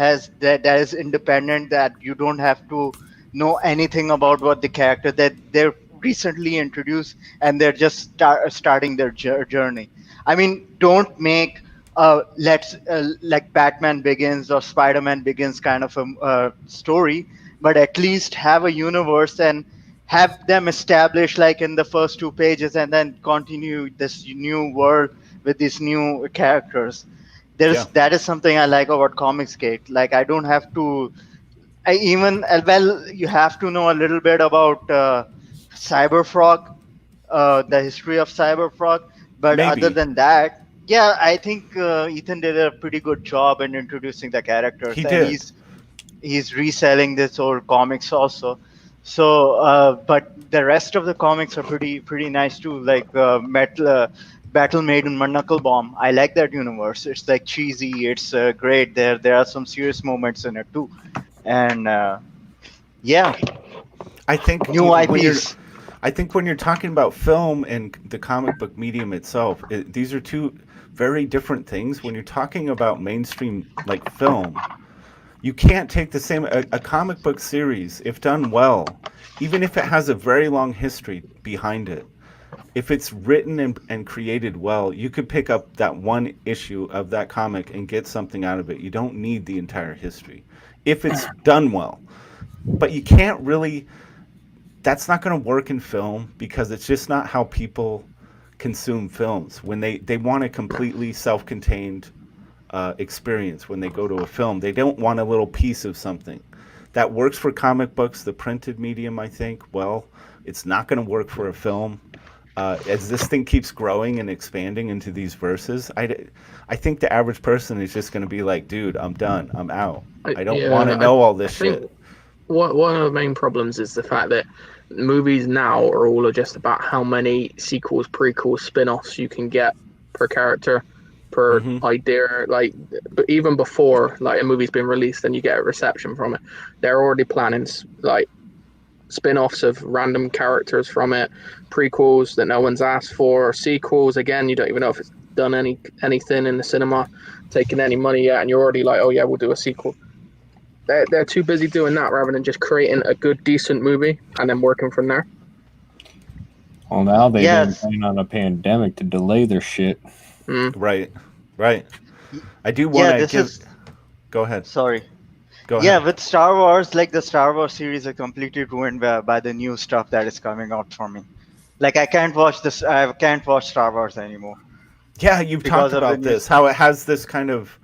is independent, that you don't have to know anything about what the character that they're recently introduced, and they're just starting their journey. I mean, don't make let's like Batman Begins or Spider-Man Begins kind of a story, but at least have a universe and have them established like in the first 2 pages, and then continue this new world with these new characters. Yeah. That is something I like about ComicsGate. Like I don't have to. I even well, you have to know a little bit about Cyberfrog, the history of Cyberfrog. But other Maybe than that, yeah, I think Ethan did a pretty good job in introducing the characters, he and did. he's reselling this old comics also. So, but the rest of the comics are pretty nice too. Like Battle Maiden Knuckle Bomb. I like that universe. It's like cheesy. It's great. There are some serious moments in it too, and yeah, I think new when you're IPs. I think when you're talking about film and the comic book medium itself, these are two very different things. When you're talking about mainstream like film, you can't take the same a comic book series if done well, even if it has a very long history behind it. If it's written and created well, you could pick up that one issue of that comic and get something out of it. You don't need the entire history if it's done well. But you can't really, that's not going to work in film because it's just not how people consume films. When they want a completely self-contained experience when they go to a film, they don't want a little piece of something. That works for comic books, the printed medium, I think. Well, it's not going to work for a film. As this thing keeps growing and expanding into these verses, I think the average person is just going to be like, dude, I'm done. I'm out. I don't want to know all this think shit. one of the main problems is the fact that movies now are all just about how many sequels, prequels, spin-offs you can get per character, per idea. Like, but even before like a movie's been released and you get a reception from it, they're already planning like spin-offs of random characters from it, prequels that no one's asked for, sequels. Again, you don't even know if it's done anything in the cinema, taken any money yet, and you're already like, oh yeah, we'll do a sequel. They're too busy doing that rather than just creating a good, decent movie and then working from there. Well, now they've been Yes. playing on a pandemic to delay their shit. Right, right. I do Yeah, want to this give. is Go ahead. Sorry. Go Yeah, ahead. with Star Wars, like the Star Wars series are completely ruined by the new stuff that is coming out for me. Like I can't watch this. I can't watch Star Wars anymore Yeah, you've talked because of the about new. this. How it has this kind of.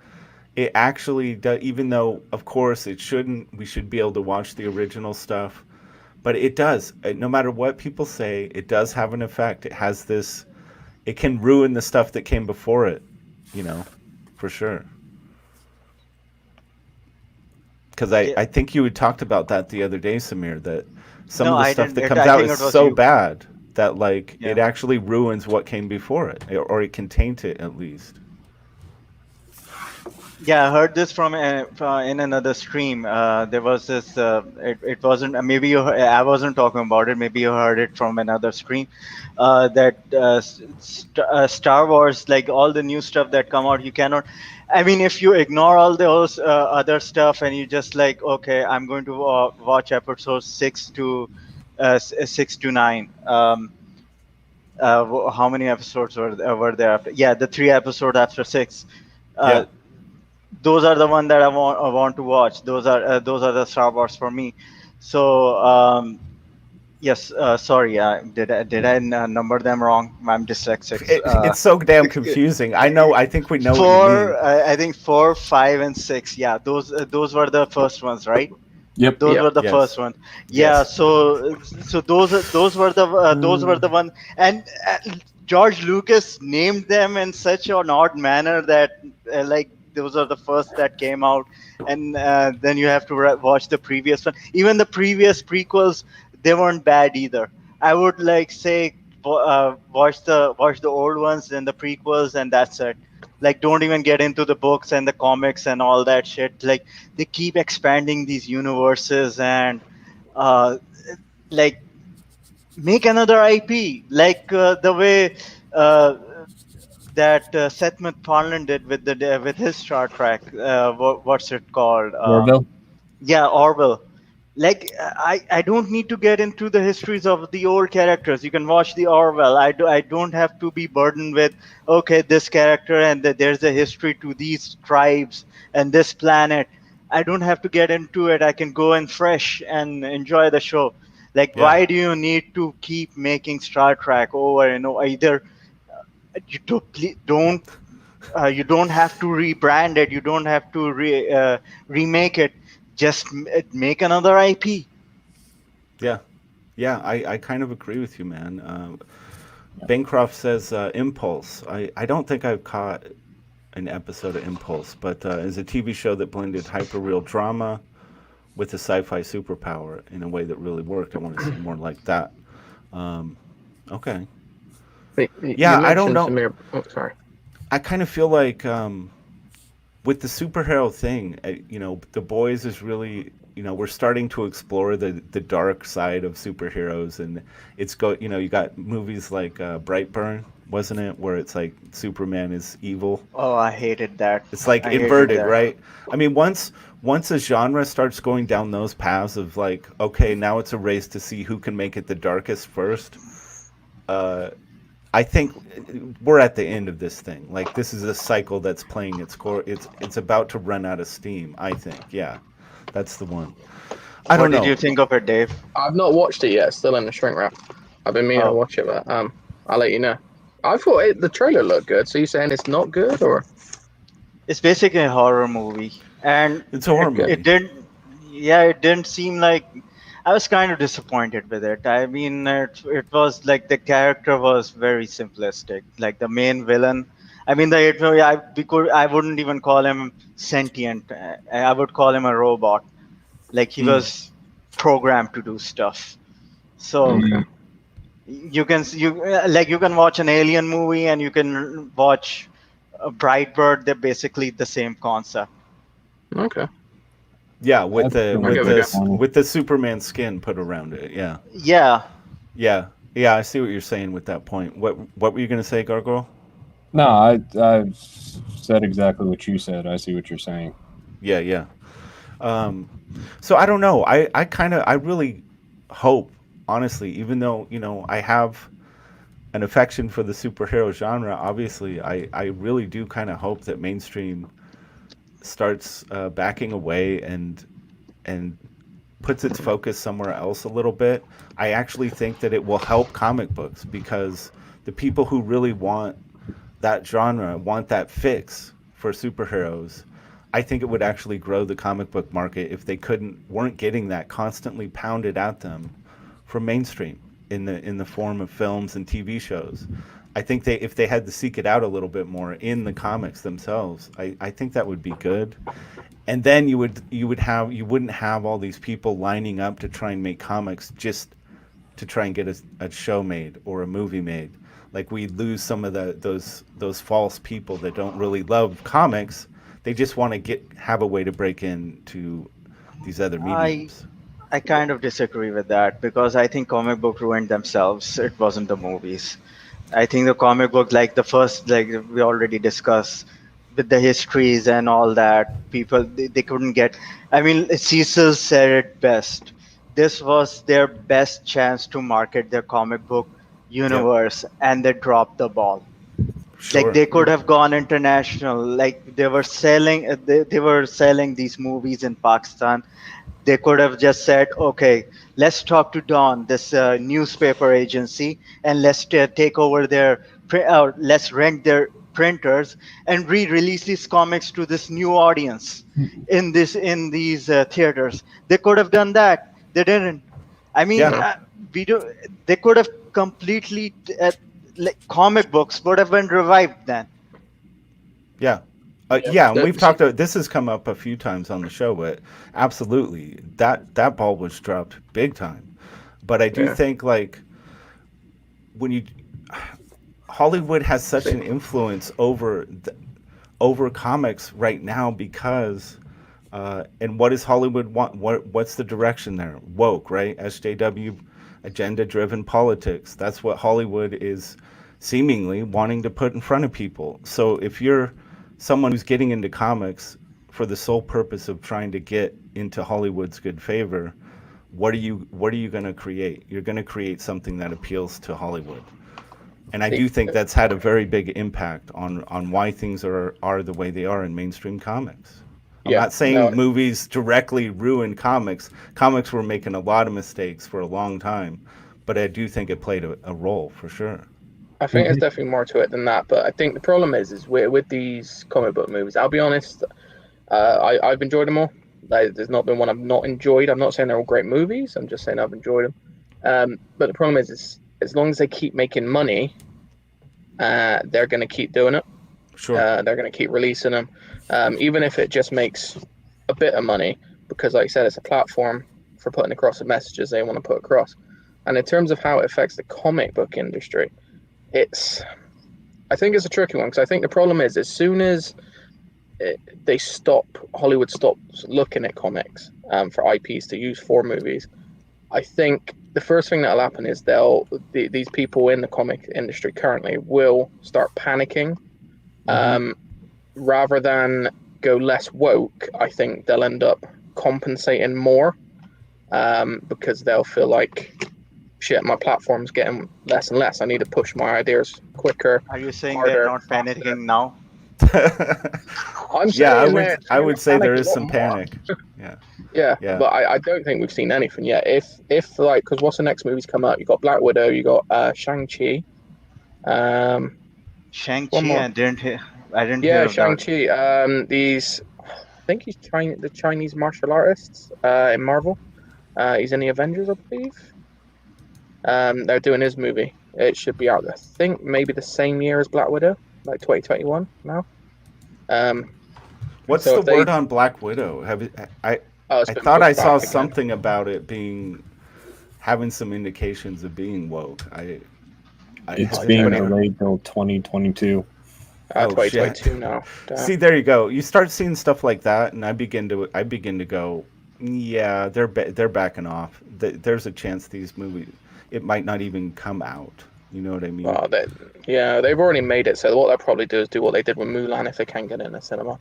It actually does, even though, of course, it shouldn't. We should be able to watch the original stuff, but it does. No matter what people say, it does have an effect. It has this. It can ruin the stuff that came before it. For sure. Because Yeah. I think you had talked about that the other day, Samir, that some No, of the I stuff didn't. that comes I out think is it was so you. bad that like Yeah. it actually ruins what came before it, or it can taint it at least. Yeah, I heard this from in another stream. There was this. It wasn't. Maybe I wasn't talking about it. Maybe you heard it from another stream. That Star Wars, like all the new stuff that come out, you cannot. I mean, if you ignore all those other stuff and you just like, okay, I'm going to watch episodes 6 to 9. How many episodes were there after? Yeah, the 3 episodes after 6. Yeah, Uh, those are the one that I want to watch. Those are the Star Wars for me. So yes, sorry, did I number them wrong? I'm dyslexic. it's so damn confusing. I know. I think we know what you mean. I think 4, 5, and 6. Yeah, those were the first ones, right? Yep. Those Yep. were the first Yes. ones. Yeah, Yes. so those were the one, and George Lucas named them in such an odd manner that like those are the first that came out, and then you have to watch the previous one. Even the previous prequels, they weren't bad either. I would like say watch the old ones, then the prequels, and that's it. Like don't even get into the books and the comics and all that shit. Like they keep expanding these universes and uh, like make another IP, like the way uh, that Seth MacFarlane did with his Star Trek. What's it called? Orville. Yeah, Orwell. Like I don't need to get into the histories of the old characters. You can watch the Orwell. I don't have to be burdened with, okay, this character and there's a history to these tribes and this planet. I don't have to get into it. I can go in fresh and enjoy the show. Like Yeah. why do you need to keep making Star Trek over and over? Either don't you don't have to rebrand it. You don't have to remake it. Just make another IP. Yeah. Yeah. I kind of agree with you, man. Bancroft says Impulse. I don't think I've caught an episode of Impulse, but is a TV show that blended hyperreal drama with a sci-fi superpower in a way that really worked. I want to see more like that. Okay. Yeah, You I don't mentioned know. Samir. Oh, sorry. I kind of feel like with the superhero thing, The Boys is really, we're starting to explore the dark side of superheroes, and you got movies like Brightburn, wasn't it, where it's like Superman is evil. Oh, I hated that. It's like I hated inverted, that. right? I mean, once a genre starts going down those paths of like, okay, now it's a race to see who can make it the darkest first. I think we're at the end of this thing. Like this is a cycle that's playing its core. It's about to run out of steam. I think, yeah, that's the one. I What don't did know. you think of it, Dave? I've not watched it yet. Still in the shrink wrap. I've been meaning to Oh. watch it, but I'll let you know. I thought the trailer looked good. So you saying it's not good, or It's basically a horror movie, and It's a horror movie. it didn't. Yeah, it didn't seem like. I was kind of disappointed with it. I mean, it was like the character was very simplistic. Like the main villain. I mean, I wouldn't even call him sentient. I would call him a robot. Like he was programmed to do stuff. So okay? you can watch an alien movie and you can watch a Brightbird. They're basically the same concept. Okay. Yeah, with That's the the with give the it a s- with the Superman skin put around it. Yeah, Yeah. yeah. I see what you're saying with that point. What were you gonna say, Gargoyle? No, I said exactly what you said. I see what you're saying. Yeah. So I don't know. I really hope, honestly, even though, I have an affection for the superhero genre, obviously, I really do kind of hope that mainstream starts backing away and puts its focus somewhere else a little bit, I actually think that it will help comic books, because the people who really want that genre, want that fix for superheroes, I think it would actually grow the comic book market if they weren't getting that constantly pounded at them from mainstream in the form of films and TV shows. I think if they had to seek it out a little bit more in the comics themselves, I think that would be good. And then you wouldn't have all these people lining up to try and make comics just to try and get a show made or a movie made. Like, we lose some of those false people that don't really love comics. They just want to have a way to break into these other mediums. I kind of disagree with that, because I think comic book ruined themselves. It wasn't the movies. I think the comic book, like the first, like we already discussed, with the histories and all that, people, they couldn't get. I mean, Cecil said it best. This was their best chance to market their comic book universe, and they dropped the ball. Sure. Like, they could have gone international. Like, they were selling these movies in Pakistan. They could have just said, okay, let's talk to Dawn, this newspaper agency, and let's take over let's rent their printers and re-release these comics to this new audience in these theaters. They could have done that. They didn't. I mean, they could have completely comic books would have been revived then. Yeah. And we've talked about this, has come up a few times on the show, but absolutely that ball was dropped big time. But I do think, like, when Hollywood has such an influence over comics right now, because and what does Hollywood want? What's the direction there? Woke, right? SJW, agenda-driven politics. That's what Hollywood is seemingly wanting to put in front of people. So if you're someone who's getting into comics for the sole purpose of trying to get into Hollywood's good favor, what are you going to create? You're going to create something that appeals to Hollywood. And I do think that's had a very big impact on why things are the way they are in mainstream comics. I'm not saying movies directly ruin comics. Comics were making a lot of mistakes for a long time, but I do think it played a role for sure. I think there's definitely more to it than that, but I think the problem is with these comic book movies, I'll be honest, I've enjoyed them all. There's not been one I've not enjoyed. I'm not saying they're all great movies. I'm just saying I've enjoyed them. But the problem is as long as they keep making money, they're going to keep doing it. Sure. They're going to keep releasing them, even if it just makes a bit of money, because, like I said, it's a platform for putting across the messages they want to put across. And in terms of how it affects the comic book industry, I think it's a tricky one, because I think the problem is as soon as Hollywood stops looking at comics for IPs to use for movies, I think the first thing that'll happen is these people in the comic industry currently will start panicking. Rather than go less woke, I think they'll end up compensating more, because they'll feel like, shit, my platform's getting less and less. I need to push my ideas quicker. Are you saying harder, they're not panicking now? I'm saying I would say there is some panic. Yeah. But I don't think we've seen anything yet. If because what's the next movie's come out? You got Black Widow, you got Shang-Chi. Shang-Chi, I didn't hear. Yeah, Shang-Chi. I think he's the Chinese martial artists in Marvel. He's in the Avengers, I believe. They're doing his movie. It should be out, I think, maybe the same year as Black Widow, like 2021 now. What's the word on Black Widow? I thought I saw something about it having some indications of being woke. It's being delayed till 2022. 2022 now. See, there you go. You start seeing stuff like that, and I begin to go, yeah, they're backing off. There's a chance these movies, it might not even come out. You know what I mean? Well, they've already made it. So what they'll probably do is do what they did with Mulan if they can't get it in the cinema.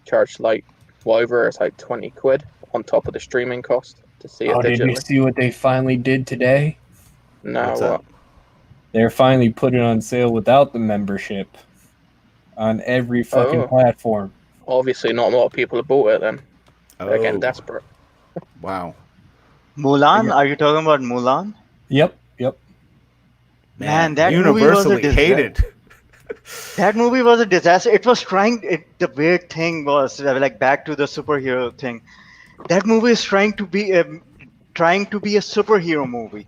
Charge like whatever, it's like 20 quid on top of the streaming cost to see it digitally. Did you see what they finally did today? No, what? They're finally putting it on sale without the membership on every fucking platform. Obviously, not a lot of people have bought it. Then they're getting Oh, desperate. wow. Mulan? Yeah. Are you talking about Mulan? Yep. Man, Man, that movie was a universally disaster. hated. That movie was a disaster. It was trying. The weird thing was like back to the superhero thing. That movie is trying to be a superhero movie.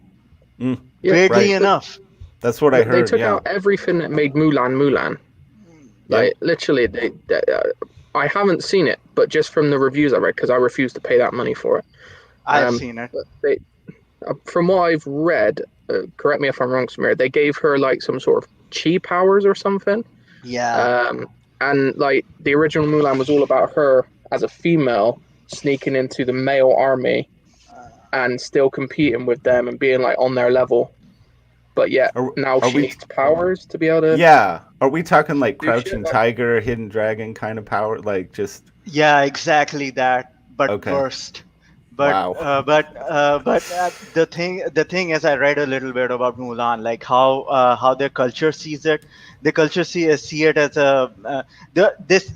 Mm, Yeah, Weirdly right. enough. That's what I they heard. took Yeah. out everything that made Mulan Mulan. Yep. Like literally, I haven't seen it, but just from the reviews I read, because I refuse to pay that money for it. I've seen it. They, from what I've read, correct me if I'm wrong, Samir. They gave her like some sort of chi powers or something. Yeah. And like the original Mulan was all about her as a female sneaking into the male army and still competing with them and being like on their level. But yet Are, now are she we? needs powers to be able to Yeah. Are we talking like do shit. Crouching Tiger, Hidden Dragon kind of power? Like just Yeah, exactly that, but okay. worst. Wow. But the thing is, I read a little bit about Mulan, like how their culture sees it. The culture see it as a this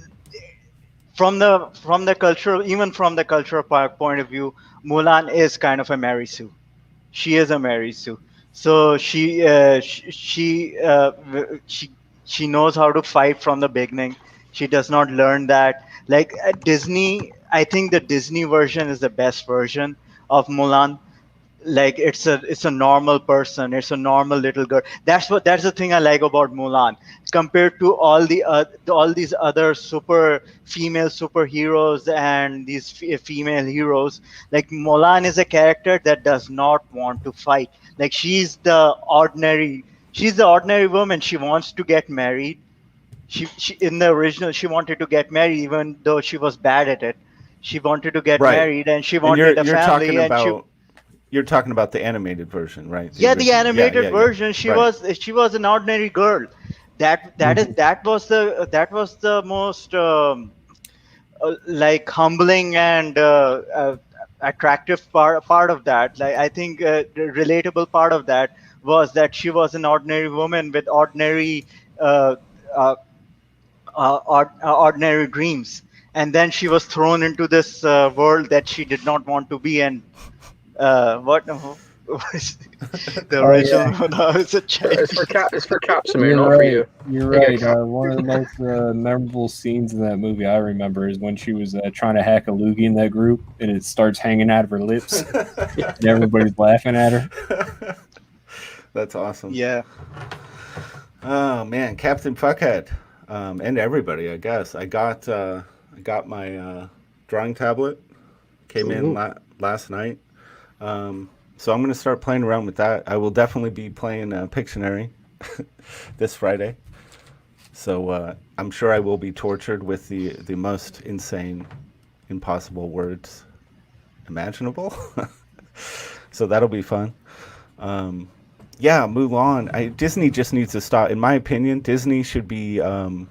from the cultural, even from the cultural point of view, Mulan is kind of a Mary Sue. She is a Mary Sue. So she knows how to fight from the beginning. She does not learn that. Like Disney, I think the Disney version is the best version of Mulan. Like it's a normal person, it's a normal little girl. That's the thing I like about Mulan compared to all these other female superheroes and these female heroes. Like Mulan is a character that does not want to fight. Like she's the ordinary woman. She wants to get married. She in the original she wanted to get married even though she was bad at it. She wanted to get Right. married and she And you're wanted a you're talking family and she about you're talking about the animated version, right? The yeah, the original. Yeah, animated yeah, yeah. version, Right. she was an ordinary girl. That was the most like humbling and attractive part of that. Like I think the relatable part of that was that she was an ordinary woman with ordinary uh, uh, ordinary dreams, and then she was thrown into this world that she did not want to be in. What was the Oh original yeah, one? No, it's a It's Chinese. for it's for Cap, Samir, you're not for right. you. You're You get right. Cap. One of the most memorable scenes in that movie I remember is when she was trying to hack a loogie in that group, and it starts hanging out of her lips, and everybody's laughing at her. That's awesome. Yeah. Oh man, Captain Fuckhead, and everybody. I guess I got my drawing tablet. Came in last night. So I'm gonna start playing around with that. I will definitely be playing Pictionary this Friday. So I'm sure I will be tortured with the most insane, impossible words imaginable. So that'll be fun. Yeah, Mulan. Disney just needs to stop. In my opinion, Disney should never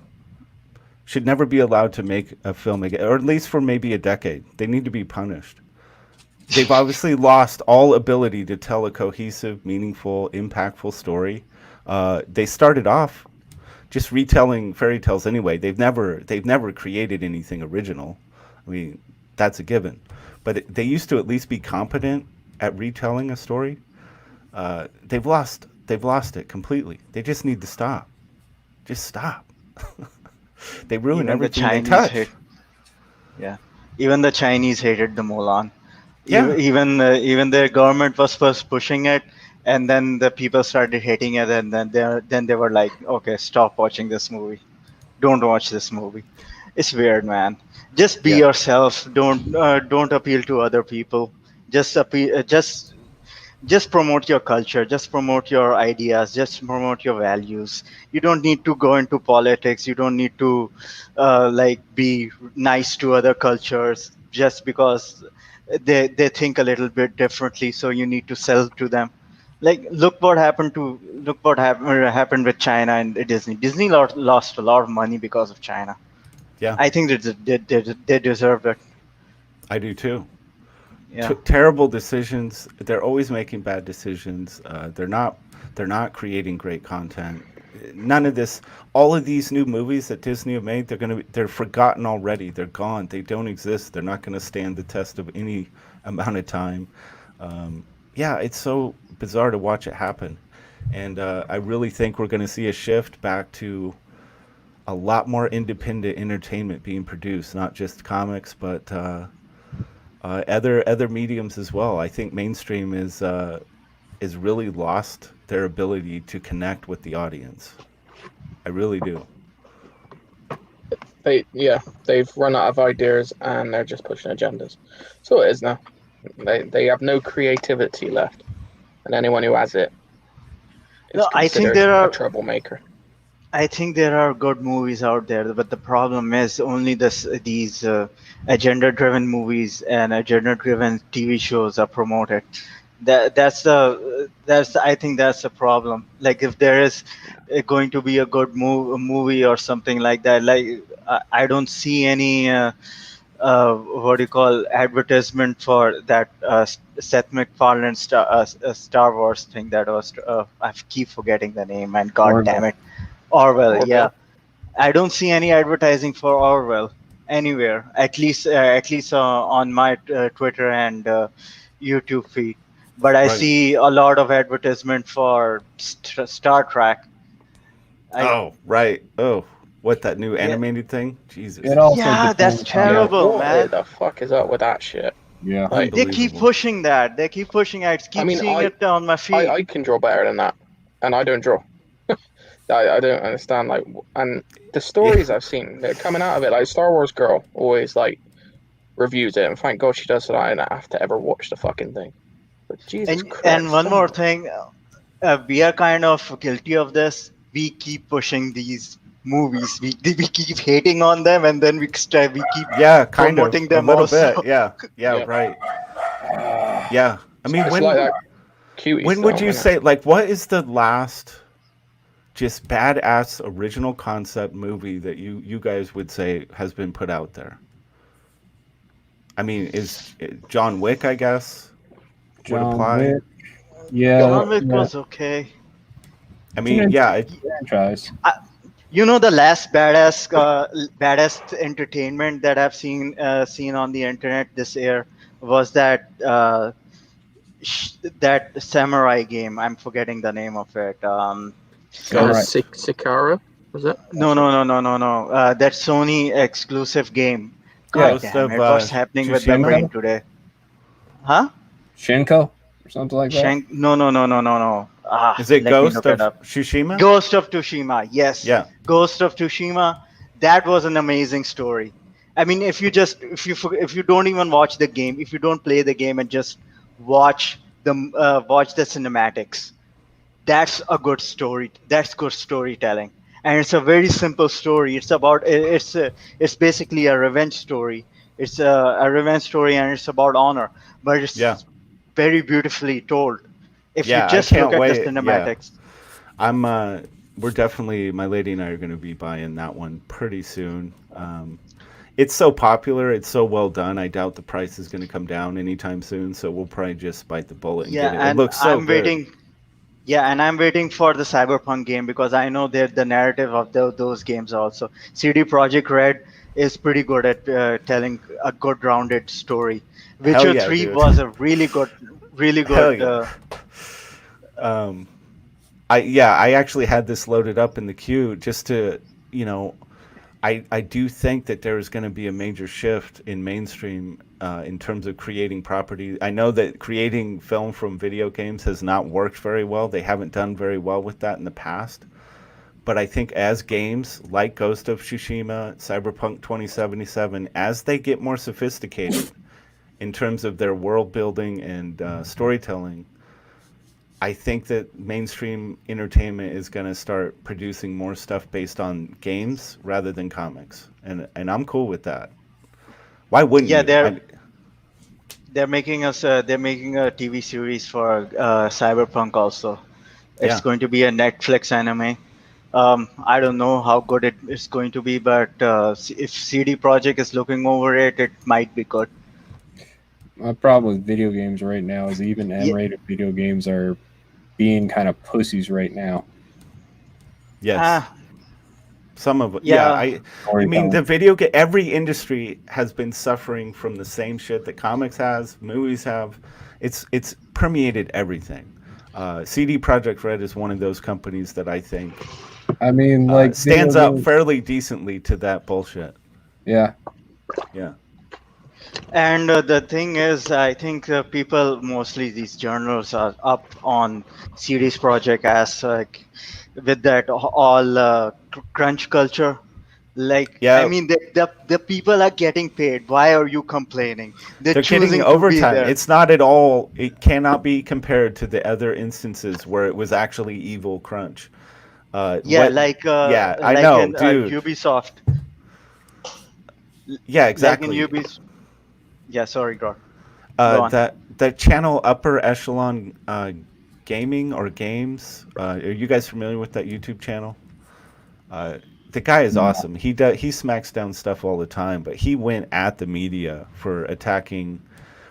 be allowed to make a film again, or at least for maybe a decade. They need to be punished. They've obviously lost all ability to tell a cohesive, meaningful, impactful story. They started off just retelling fairy tales anyway. They've never created anything original. I mean, that's a given. But they used to at least be competent at retelling a story. They've lost it completely. They just need to stop. Just stop. They ruin Even the everything they Chinese touch. hate. Yeah. Even the Chinese hated the Mulan. Yeah. Even their government was first pushing it, and then the people started hating it, and then they were like, okay, stop watching this movie. Don't watch this movie. It's weird, man. Just be Yeah. yourself. Don't appeal to other people. Just appeal. Just promote your culture, just promote your ideas, just promote your values. You don't need to go into politics, you don't need to like be nice to other cultures just because they think a little bit differently, so you need to sell to them. Like look what happened with China and Disney lost a lot of money because of China. Yeah. I think they deserved it. I do too. Yeah. Terrible decisions. They're always making bad decisions. They're not creating great content. none of this. All of these new movies that Disney have made, they're forgotten already. They're gone. They don't exist. They're not gonna stand the test of any amount of time. Yeah, it's so bizarre to watch it happen, and I really think we're gonna see a shift back to a lot more independent entertainment being produced, not just comics, but other mediums as well. I think mainstream is really lost their ability to connect with the audience. I really do. They've run out of ideas and they're just pushing agendas. So it is now. They have no creativity left, and anyone who has it is No, I think considered there a are. troublemaker. I think there are good movies out there, but the problem is only these agenda-driven movies and agenda-driven TV shows are promoted. That's I think that's the problem. Like if there is going to be a good movie or something like that, like I don't see any what do you call advertisement for that Seth MacFarlane Star Wars thing that was I keep forgetting the name and god damn it. Orwell, yeah. I don't see any advertising for Orwell anywhere. At least on my Twitter and YouTube feed. But I Right. see a lot of advertisement for Star Trek. Oh, right. Oh, what, that new Yeah, animated thing? Jesus. It also yeah, that's depends on terrible, What man. the fuck is up with that shit? yeah. Like, They keep Unbelievable. pushing that. They keep pushing it. I keep seeing it on my feed. I can draw better than that, and I don't draw. I don't understand. Like, and the stories I've seen, they're coming out of it. Like Star Wars Girl always like reviews it, and thank God she does, so I don't have to ever watch the fucking thing. But Jesus Christ! And one more thing, we are kind of guilty of this. We keep pushing these movies. We keep hating on them, and then we keep Yeah, kind of. promoting A them little also. bit. Yeah. Yeah, Yep. right. Yeah. I mean, It's when like that cutie when would stuff, you isn't say, like, what is the last just badass original concept movie that you guys would say has been put out there? I mean, is John Wick, I guess, would John apply. Wick. Yeah, John Wick yeah. was okay. I mean, yeah, franchise. You know, the last badass entertainment that I've seen on the internet this year was that samurai game. I'm forgetting the name of it. Samurai. Sicario, was it? No. That Sony exclusive game. God Ghost damn of it! What's happening with my Tsushima? brain today? Huh? Shinko or something like that. No. Is it Let me Ghost look of it up. Tsushima? Ghost of Tsushima. Yes. Yeah. Ghost of Tsushima. That was an amazing story. I mean, if you don't even watch the game, if you don't play the game and just watch the cinematics, that's a good story. That's good storytelling, and it's a very simple story. It's basically a revenge story. It's a revenge story, and it's about honor, but it's Yeah. very beautifully told. If you Yeah, I just look can't at the wait. Yeah. cinematics. I'm we're definitely, my lady and I are going to be buying that one pretty soon. It's so popular, it's so well done. I doubt the price is going to come down anytime soon, so we'll probably just bite the bullet and Yeah, get it. It and looks so I'm good. waiting. Yeah, and I'm waiting for the Cyberpunk game because I know that the narrative of those games also. CD Projekt Red is pretty good at telling a good rounded story. Hell Witcher yeah, 3 dude. was a really good. Hell yeah. I actually had this loaded up in the queue just to, I do think that there is going to be a major shift in mainstream in terms of creating property. I know that creating film from video games has not worked very well. They haven't done very well with that in the past. But I think as games like Ghost of Tsushima, Cyberpunk 2077, as they get more sophisticated in terms of their world building and storytelling, I think that mainstream entertainment is going to start producing more stuff based on games rather than comics, and I'm cool with that. Why wouldn't Yeah, you? they're making a TV series for Cyberpunk also. It's Yeah, going to be a Netflix anime. I don't know how good it's going to be, but if CD Projekt is looking over it, it might be good. My problem with video games right now is even Yeah, M-rated video games are being kind of pussies right now. Yes. Some of it, yeah. Yeah, I mean, the Storytelling. every industry has been suffering from the same shit that comics has, movies have. It's permeated everything. CD Projekt Red is one of those companies that I think I mean, like video stands up games. fairly decently to that bullshit. Yeah. Yeah. and the thing is, I think people, mostly these journals, are up on series project as like with that all crunch culture. Like, I Yeah, mean, the people are getting paid. Why are you complaining? They're they're getting choosing to be overtime. there. It's not at all. It cannot be compared to the other instances where it was actually evil crunch. Yeah, What? Yeah, I like know, in dude. Ubisoft, Yeah, like in exactly. Ubisoft. Yeah, sorry, God. Go on. That channel Upper Echelon Gaming or Games. Are you guys familiar with that YouTube channel? Uh, the guy is No. awesome. He smacks down stuff all the time, but he went at the media for attacking.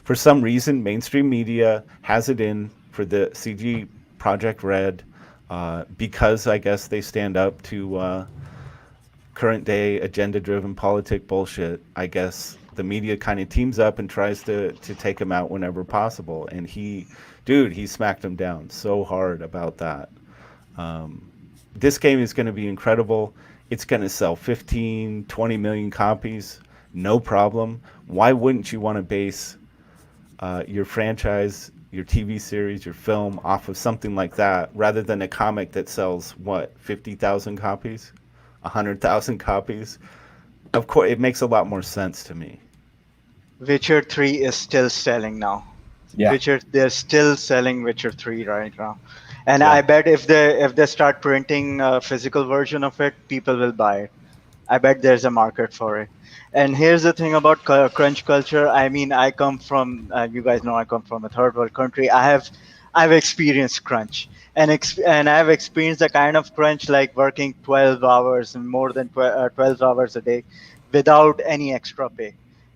For some reason, mainstream media has it in for the CG Project Red because I guess they stand up to current day agenda driven politic bullshit. I guess the media kind of teams up and tries to take him out whenever possible. And he smacked him down so hard about that. This game is going to be incredible. It's going to sell 15, 20 million copies, no problem. Why wouldn't you want to base your franchise, your TV series, your film off of something like that rather than a comic that sells, what, 50,000 copies? 100,000 copies? Of course, it makes a lot more sense to me. Witcher 3 is still selling now. Yeah. They're still selling Witcher 3 right now. And Yeah. I bet if they start printing a physical version of it, people will buy it. I bet there's a market for it. And here's the thing about crunch culture. I mean, I come from you guys know I come from a third world country. I've experienced crunch, and I've experienced the kind of crunch like working 12 hours and more than 12 hours a day without any extra pay.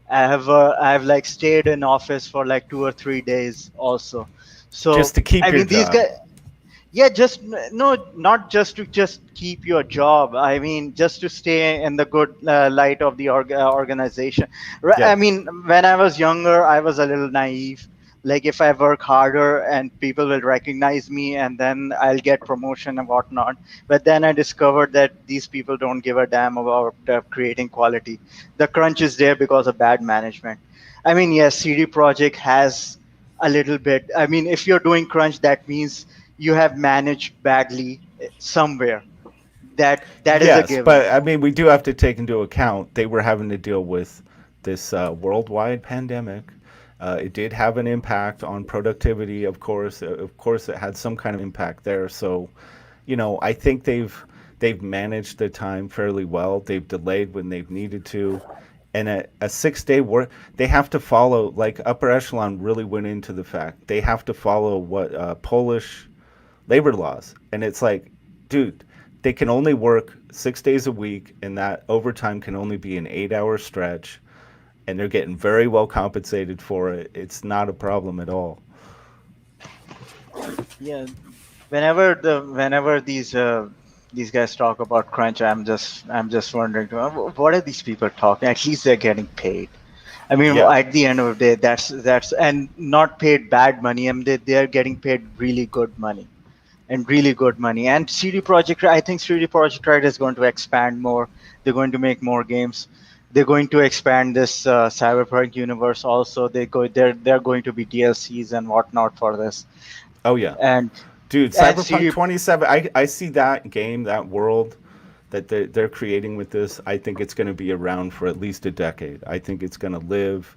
I have like stayed in office for like 2 or 3 days also. So Just to keep I your mean, these job. guys, yeah, just no, not just to just keep your job. I mean, just to stay in the good light of the organization. Yeah. I mean, when I was younger, I was a little naive. Like, if I work harder and people will recognize me, and then I'll get promotion and whatnot. But then I discovered that these people don't give a damn about creating quality. The crunch is there because of bad management. I mean, yes, CD Projekt has a little bit. I mean, if you're doing crunch, that means you have managed badly somewhere. That is a Yes, given. but I mean, we do have to take into account they were having to deal with this worldwide pandemic. It did have an impact on productivity, of course. Of course, it had some kind of impact there. So, I think they've managed the time fairly well. They've delayed when they've needed to, and a 6 day work. They have to follow, like Upper Echelon really went into the fact they have to follow what Polish labor laws. And it's like, dude, they can only work 6 days a week, and that overtime can only be an 8 hour stretch. And they're getting very well compensated for it. It's not a problem at all. Yeah. Whenever these guys talk about crunch, I'm just wondering, what are these people talking? At least they're getting paid. I mean, Yeah. at the end of the day, that's and not paid bad money. I mean, they're getting paid really good money. And really good money. And CD Projekt, I think CD Projekt Red is going to expand more. They're going to make more games. They're going to expand this Cyberpunk universe also. They're going to be DLCs and whatnot for this. Oh, yeah. And Dude, and Cyberpunk CD, 27, I see that game, that world that they're creating with this. I think it's going to be around for at least a decade. I think it's going to live.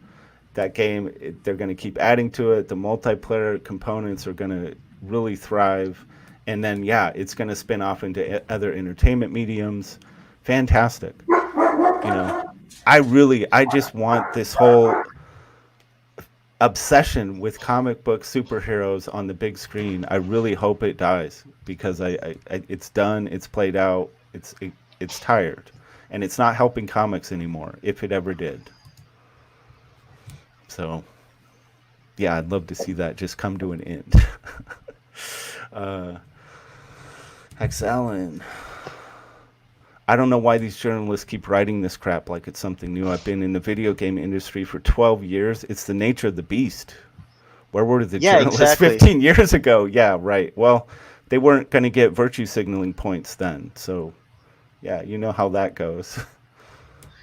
That game, they're going to keep adding to it. The multiplayer components are going to really thrive. And then, yeah, it's going to spin off into other entertainment mediums. Fantastic. I just want this whole obsession with comic book superheroes on the big screen. I really hope it dies because it's done. It's played out. It's tired, and it's not helping comics anymore. If it ever did, so yeah, I'd love to see that just come to an end. Hex Allen. I don't know why these journalists keep writing this crap like it's something new. I've been in the video game industry for 12 years. It's the nature of the beast. Where were the Yeah, journalists exactly. 15 years ago? Yeah, right. Well, they weren't going to get virtue signaling points then. So, yeah, you know how that goes.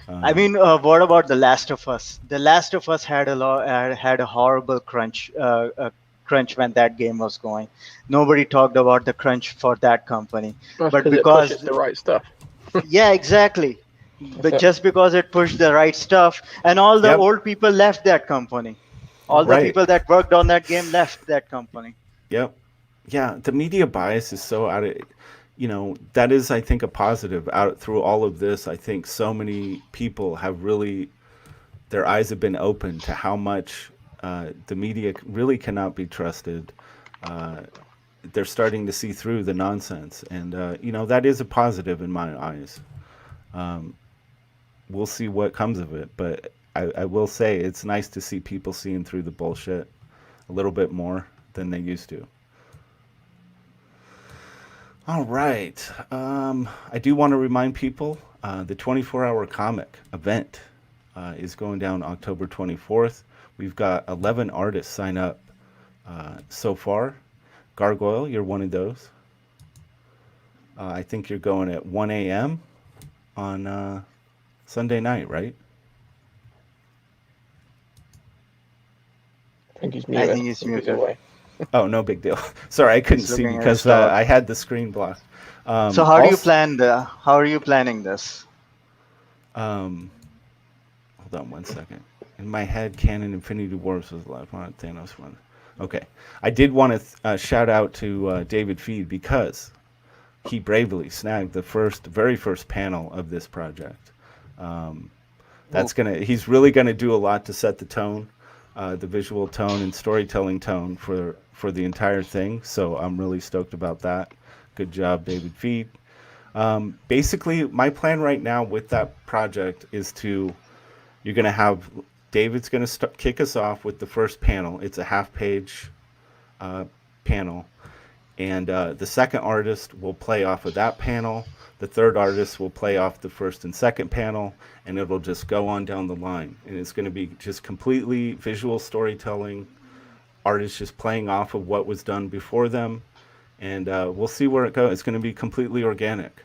I mean, what about The Last of Us? The Last of Us had had a horrible crunch when that game was going. Nobody talked about the crunch for that company, That's but because it because pushes the right stuff. yeah, exactly. But it. just because it pushed the right stuff, and all the Yep. old people left that company. All the Right. people that worked on that game left that company. Yep. Yeah, the media bias is so out of, that is, I think, a positive out through all of this. I think so many people have really, their eyes have been opened to how much the media really cannot be trusted. They're starting to see through the nonsense. And, that is a positive in my eyes. We'll see what comes of it. But I will say it's nice to see people seeing through the bullshit a little bit more than they used to. All right. I do want to remind people the 24-hour comic event is going down October 24th. We've got 11 artists sign up so far. Gargoyle, you're one of those. I think you're going at 1 a.m. on Sunday night, right? I think he's I muted. think he's muted. away. Oh, no big deal. Sorry, I couldn't He's see looking at because his dog. I had the screen blocked. So how do you also- plan how are you planning this? Hold on one second. In my head, Canon Infinity Wars was the last one. Thanos one. Okay. I did want to shout out to David Feed because he bravely snagged the very first panel of this project. He's really gonna do a lot to set the tone, the visual tone and storytelling tone for the entire thing. So I'm really stoked about that. Good job, David Feed. Basically, my plan right now with that project is you're going to have, David's going to kick us off with the first panel. It's a half-page panel. And the second artist will play off of that panel. The third artist will play off the first and second panel. And it'll just go on down the line. And it's going to be just completely visual storytelling. Artists just playing off of what was done before them. And we'll see where it goes. It's going to be completely organic.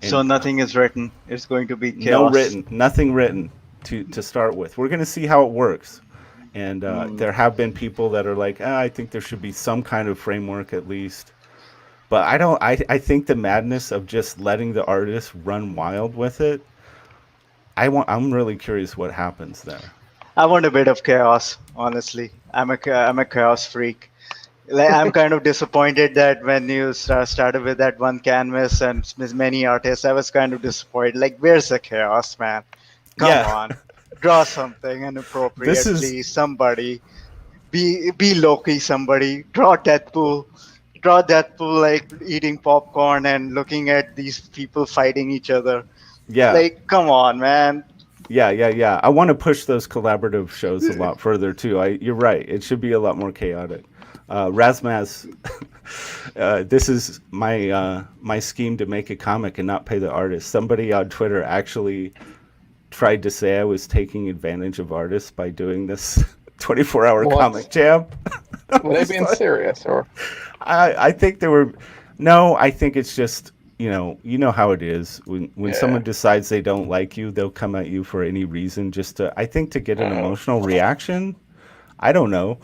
So nothing is written. It's going to be chaos. Nothing written to start with. We're going to see how it works. And there have been people that are like, I think there should be some kind of framework at least. But I think the madness of just letting the artist run wild with it, I'm really curious what happens there. I want a bit of chaos, honestly. I'm a chaos freak. Like, I'm kind of disappointed that when you started with that one canvas and many artists, I was kind of disappointed. Like, where's the chaos, man? Come on, draw something inappropriately. Somebody, be Loki. Somebody draw Deadpool. Draw Deadpool like eating popcorn and looking at these people fighting each other. Yeah. Like, come on, man. Yeah. I want to push those collaborative shows a lot further too. You're right. It should be a lot more chaotic. Razmaz, this is my scheme to make a comic and not pay the artist. Somebody on Twitter actually tried to say I was taking advantage of artists by doing this 24-hour comic jam. Were they being serious or? I think they were. No, I think it's just you know how it is when someone decides they don't like you, they'll come at you for any reason just to get an emotional reaction. I don't know.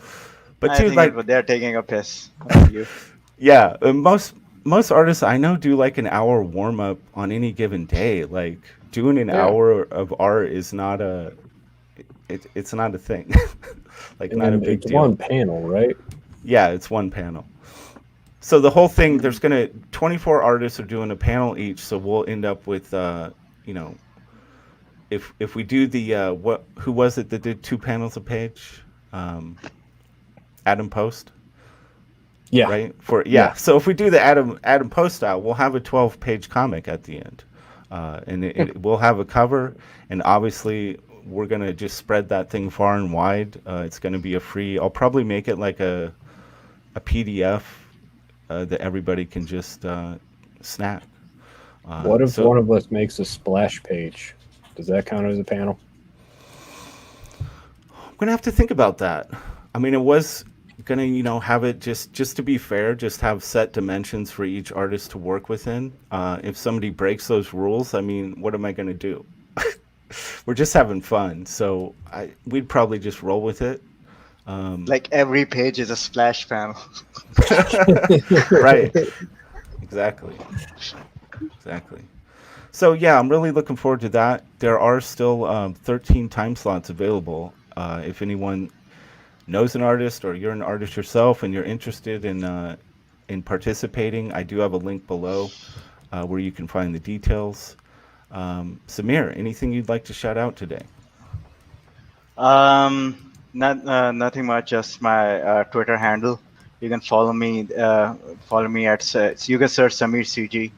But I think they're taking a piss on you. Yeah, most artists I know do like an hour warm up on any given day. Like doing an hour of art is not it's not a thing. Like not a big deal. One panel, right? Yeah, it's one panel. So the whole thing, there's 24 artists are doing a panel each. So we'll end up with if we do the who was it that did 2 panels a page? Adam Post. Yeah. Right? So if we do the Adam Post style, we'll have a 12-page comic at the end. And it we'll have a cover, and obviously we're going to just spread that thing far and wide. It's going to be I'll probably make it like a PDF that everybody can just snap. What if So one of us makes a splash page? Does that count as a panel? I'm gonna have to think about that. I mean, it was gonna, have it just to be fair, just have set dimensions for each artist to work within. If somebody breaks those rules, I mean, what am I gonna do? We're just having fun, so we'd probably just roll with it. Like every page is a splash panel. Right. Exactly. So yeah, I'm really looking forward to that. There are still 13 time slots available. If anyone knows an artist or you're an artist yourself and you're interested in participating, I do have a link below where you can find the details. Samir, anything you'd like to shout out today? Nothing much. Just my Twitter handle. You can follow me. You can search Samir CG,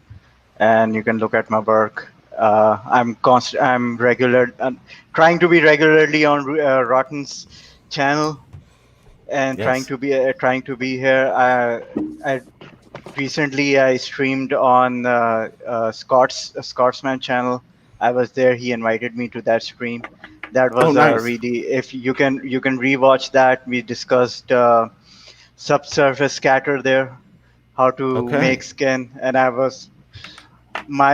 and you can look at my work. I'm regular. I'm trying to be regularly on Rotten's channel, and Yes. trying to be here. I recently I streamed on Scotsman channel. I was there. He invited me to that stream. That was nice. really. If you can rewatch that. We discussed subsurface scatter there, how to Okay. make skin, and I was my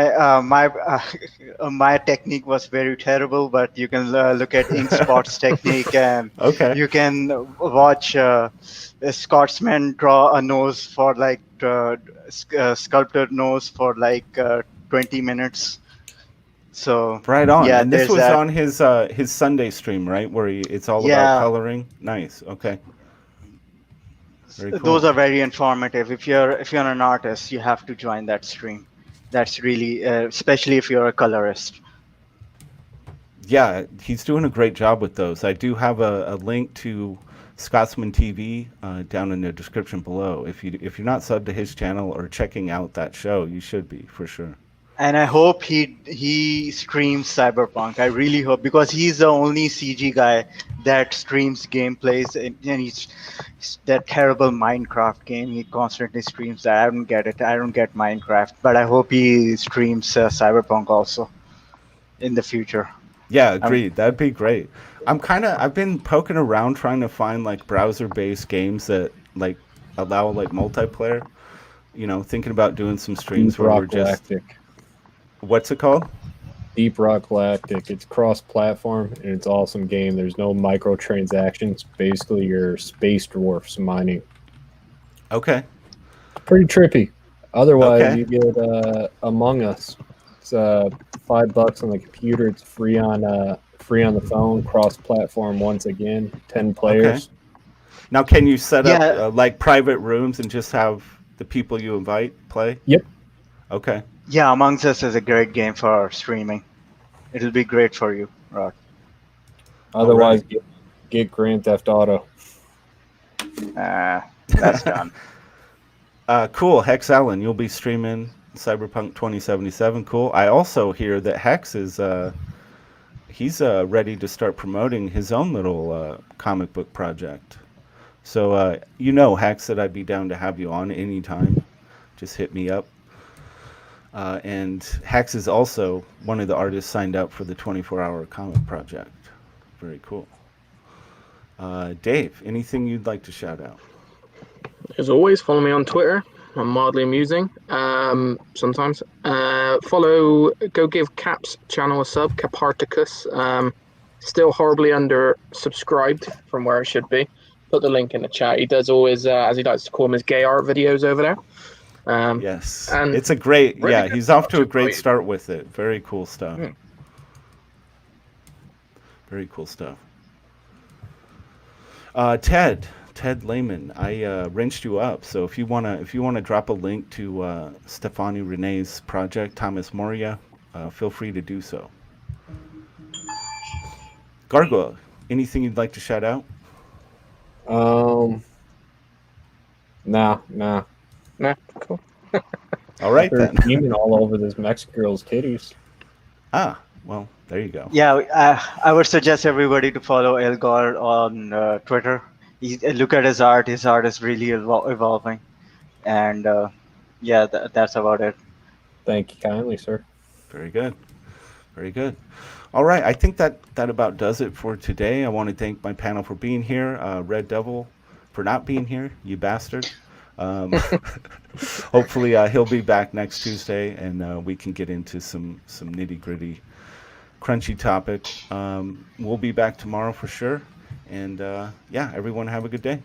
technique was very terrible, but you can look at ink spots technique, and Okay. you can watch a Scotsman draw a nose for like sculpted nose for like 20 minutes. So Right on. yeah, And this there's was that. on his Sunday stream, right? Where it's all about Yeah, coloring. Nice. Okay. Very cool. those are very informative. If you're an artist, you have to join that stream. That's really especially if you're a colorist. Yeah, he's doing a great job with those. I do have a link to Scotsman TV down in the description below. If you're not subbed to his channel or checking out that show, you should be for sure. And I hope he streams Cyberpunk. I really hope, because he's the only CG guy that streams gameplays, and he's that terrible Minecraft game. He constantly streams that. I don't get it. I don't get Minecraft, but I hope he streams Cyberpunk also in the future. Yeah, agreed. That'd be great. I've been poking around trying to find like browser-based games that like allow like multiplayer. Thinking about doing some streams Deep where we're Rock just. Galactic. What's it called? Deep Rock Galactic. It's cross-platform and it's an awesome game. There's no microtransactions. Basically, you're space dwarfs mining. Okay. Pretty trippy. Otherwise, Okay. you get Among Us. It's $5 on the computer. It's free on the phone. Cross-platform once again. 10 players. Now, can you set Yeah. up like private rooms and just have the people you invite play? Yep. Okay. Yeah, Among Us is a great game for streaming. It'll be great for you, Rod. Otherwise, get Grand Theft Auto. That's done. Cool. Hex Allen, you'll be streaming Cyberpunk 2077. Cool. I also hear that Hex is he's ready to start promoting his own little comic book project. So Hex, that I'd be down to have you on anytime. Just hit me up. And Hex is also one of the artists signed up for the 24-hour comic project. Very cool. Dave, anything you'd like to shout out? As always, follow me on Twitter. I'm mildly amusing sometimes. Go give Cap's channel a sub, Caparticus. Still horribly under subscribed from where it should be. Put the link in the chat. He does always, as he likes to call them, his gay art videos over there. Yes. and It's a great, really yeah, good he's off to a stuff. great start with it. Very cool stuff. Very cool stuff. Ted Lehman, I wrenched you up. So if you wanna drop a link to Stefani Renee's project, Thomas Moria, feel free to do so. Gargoyle, anything you'd like to shout out? Nah. Nah, cool. All right They're then. beaming all over this Mexican girl's titties. Well, there you go. Yeah, I would suggest everybody to follow El Gore on Twitter. Look at his art. His art is really evolving, and that's about it. Thank you kindly, sir. Very good. Very good. All right. I think that about does it for today. I want to thank my panel for being here. Red Devil for not being here, you bastard. Hopefully he'll be back next Tuesday and we can get into some nitty gritty, crunchy topic. We'll be back tomorrow for sure. And yeah, everyone have a good day.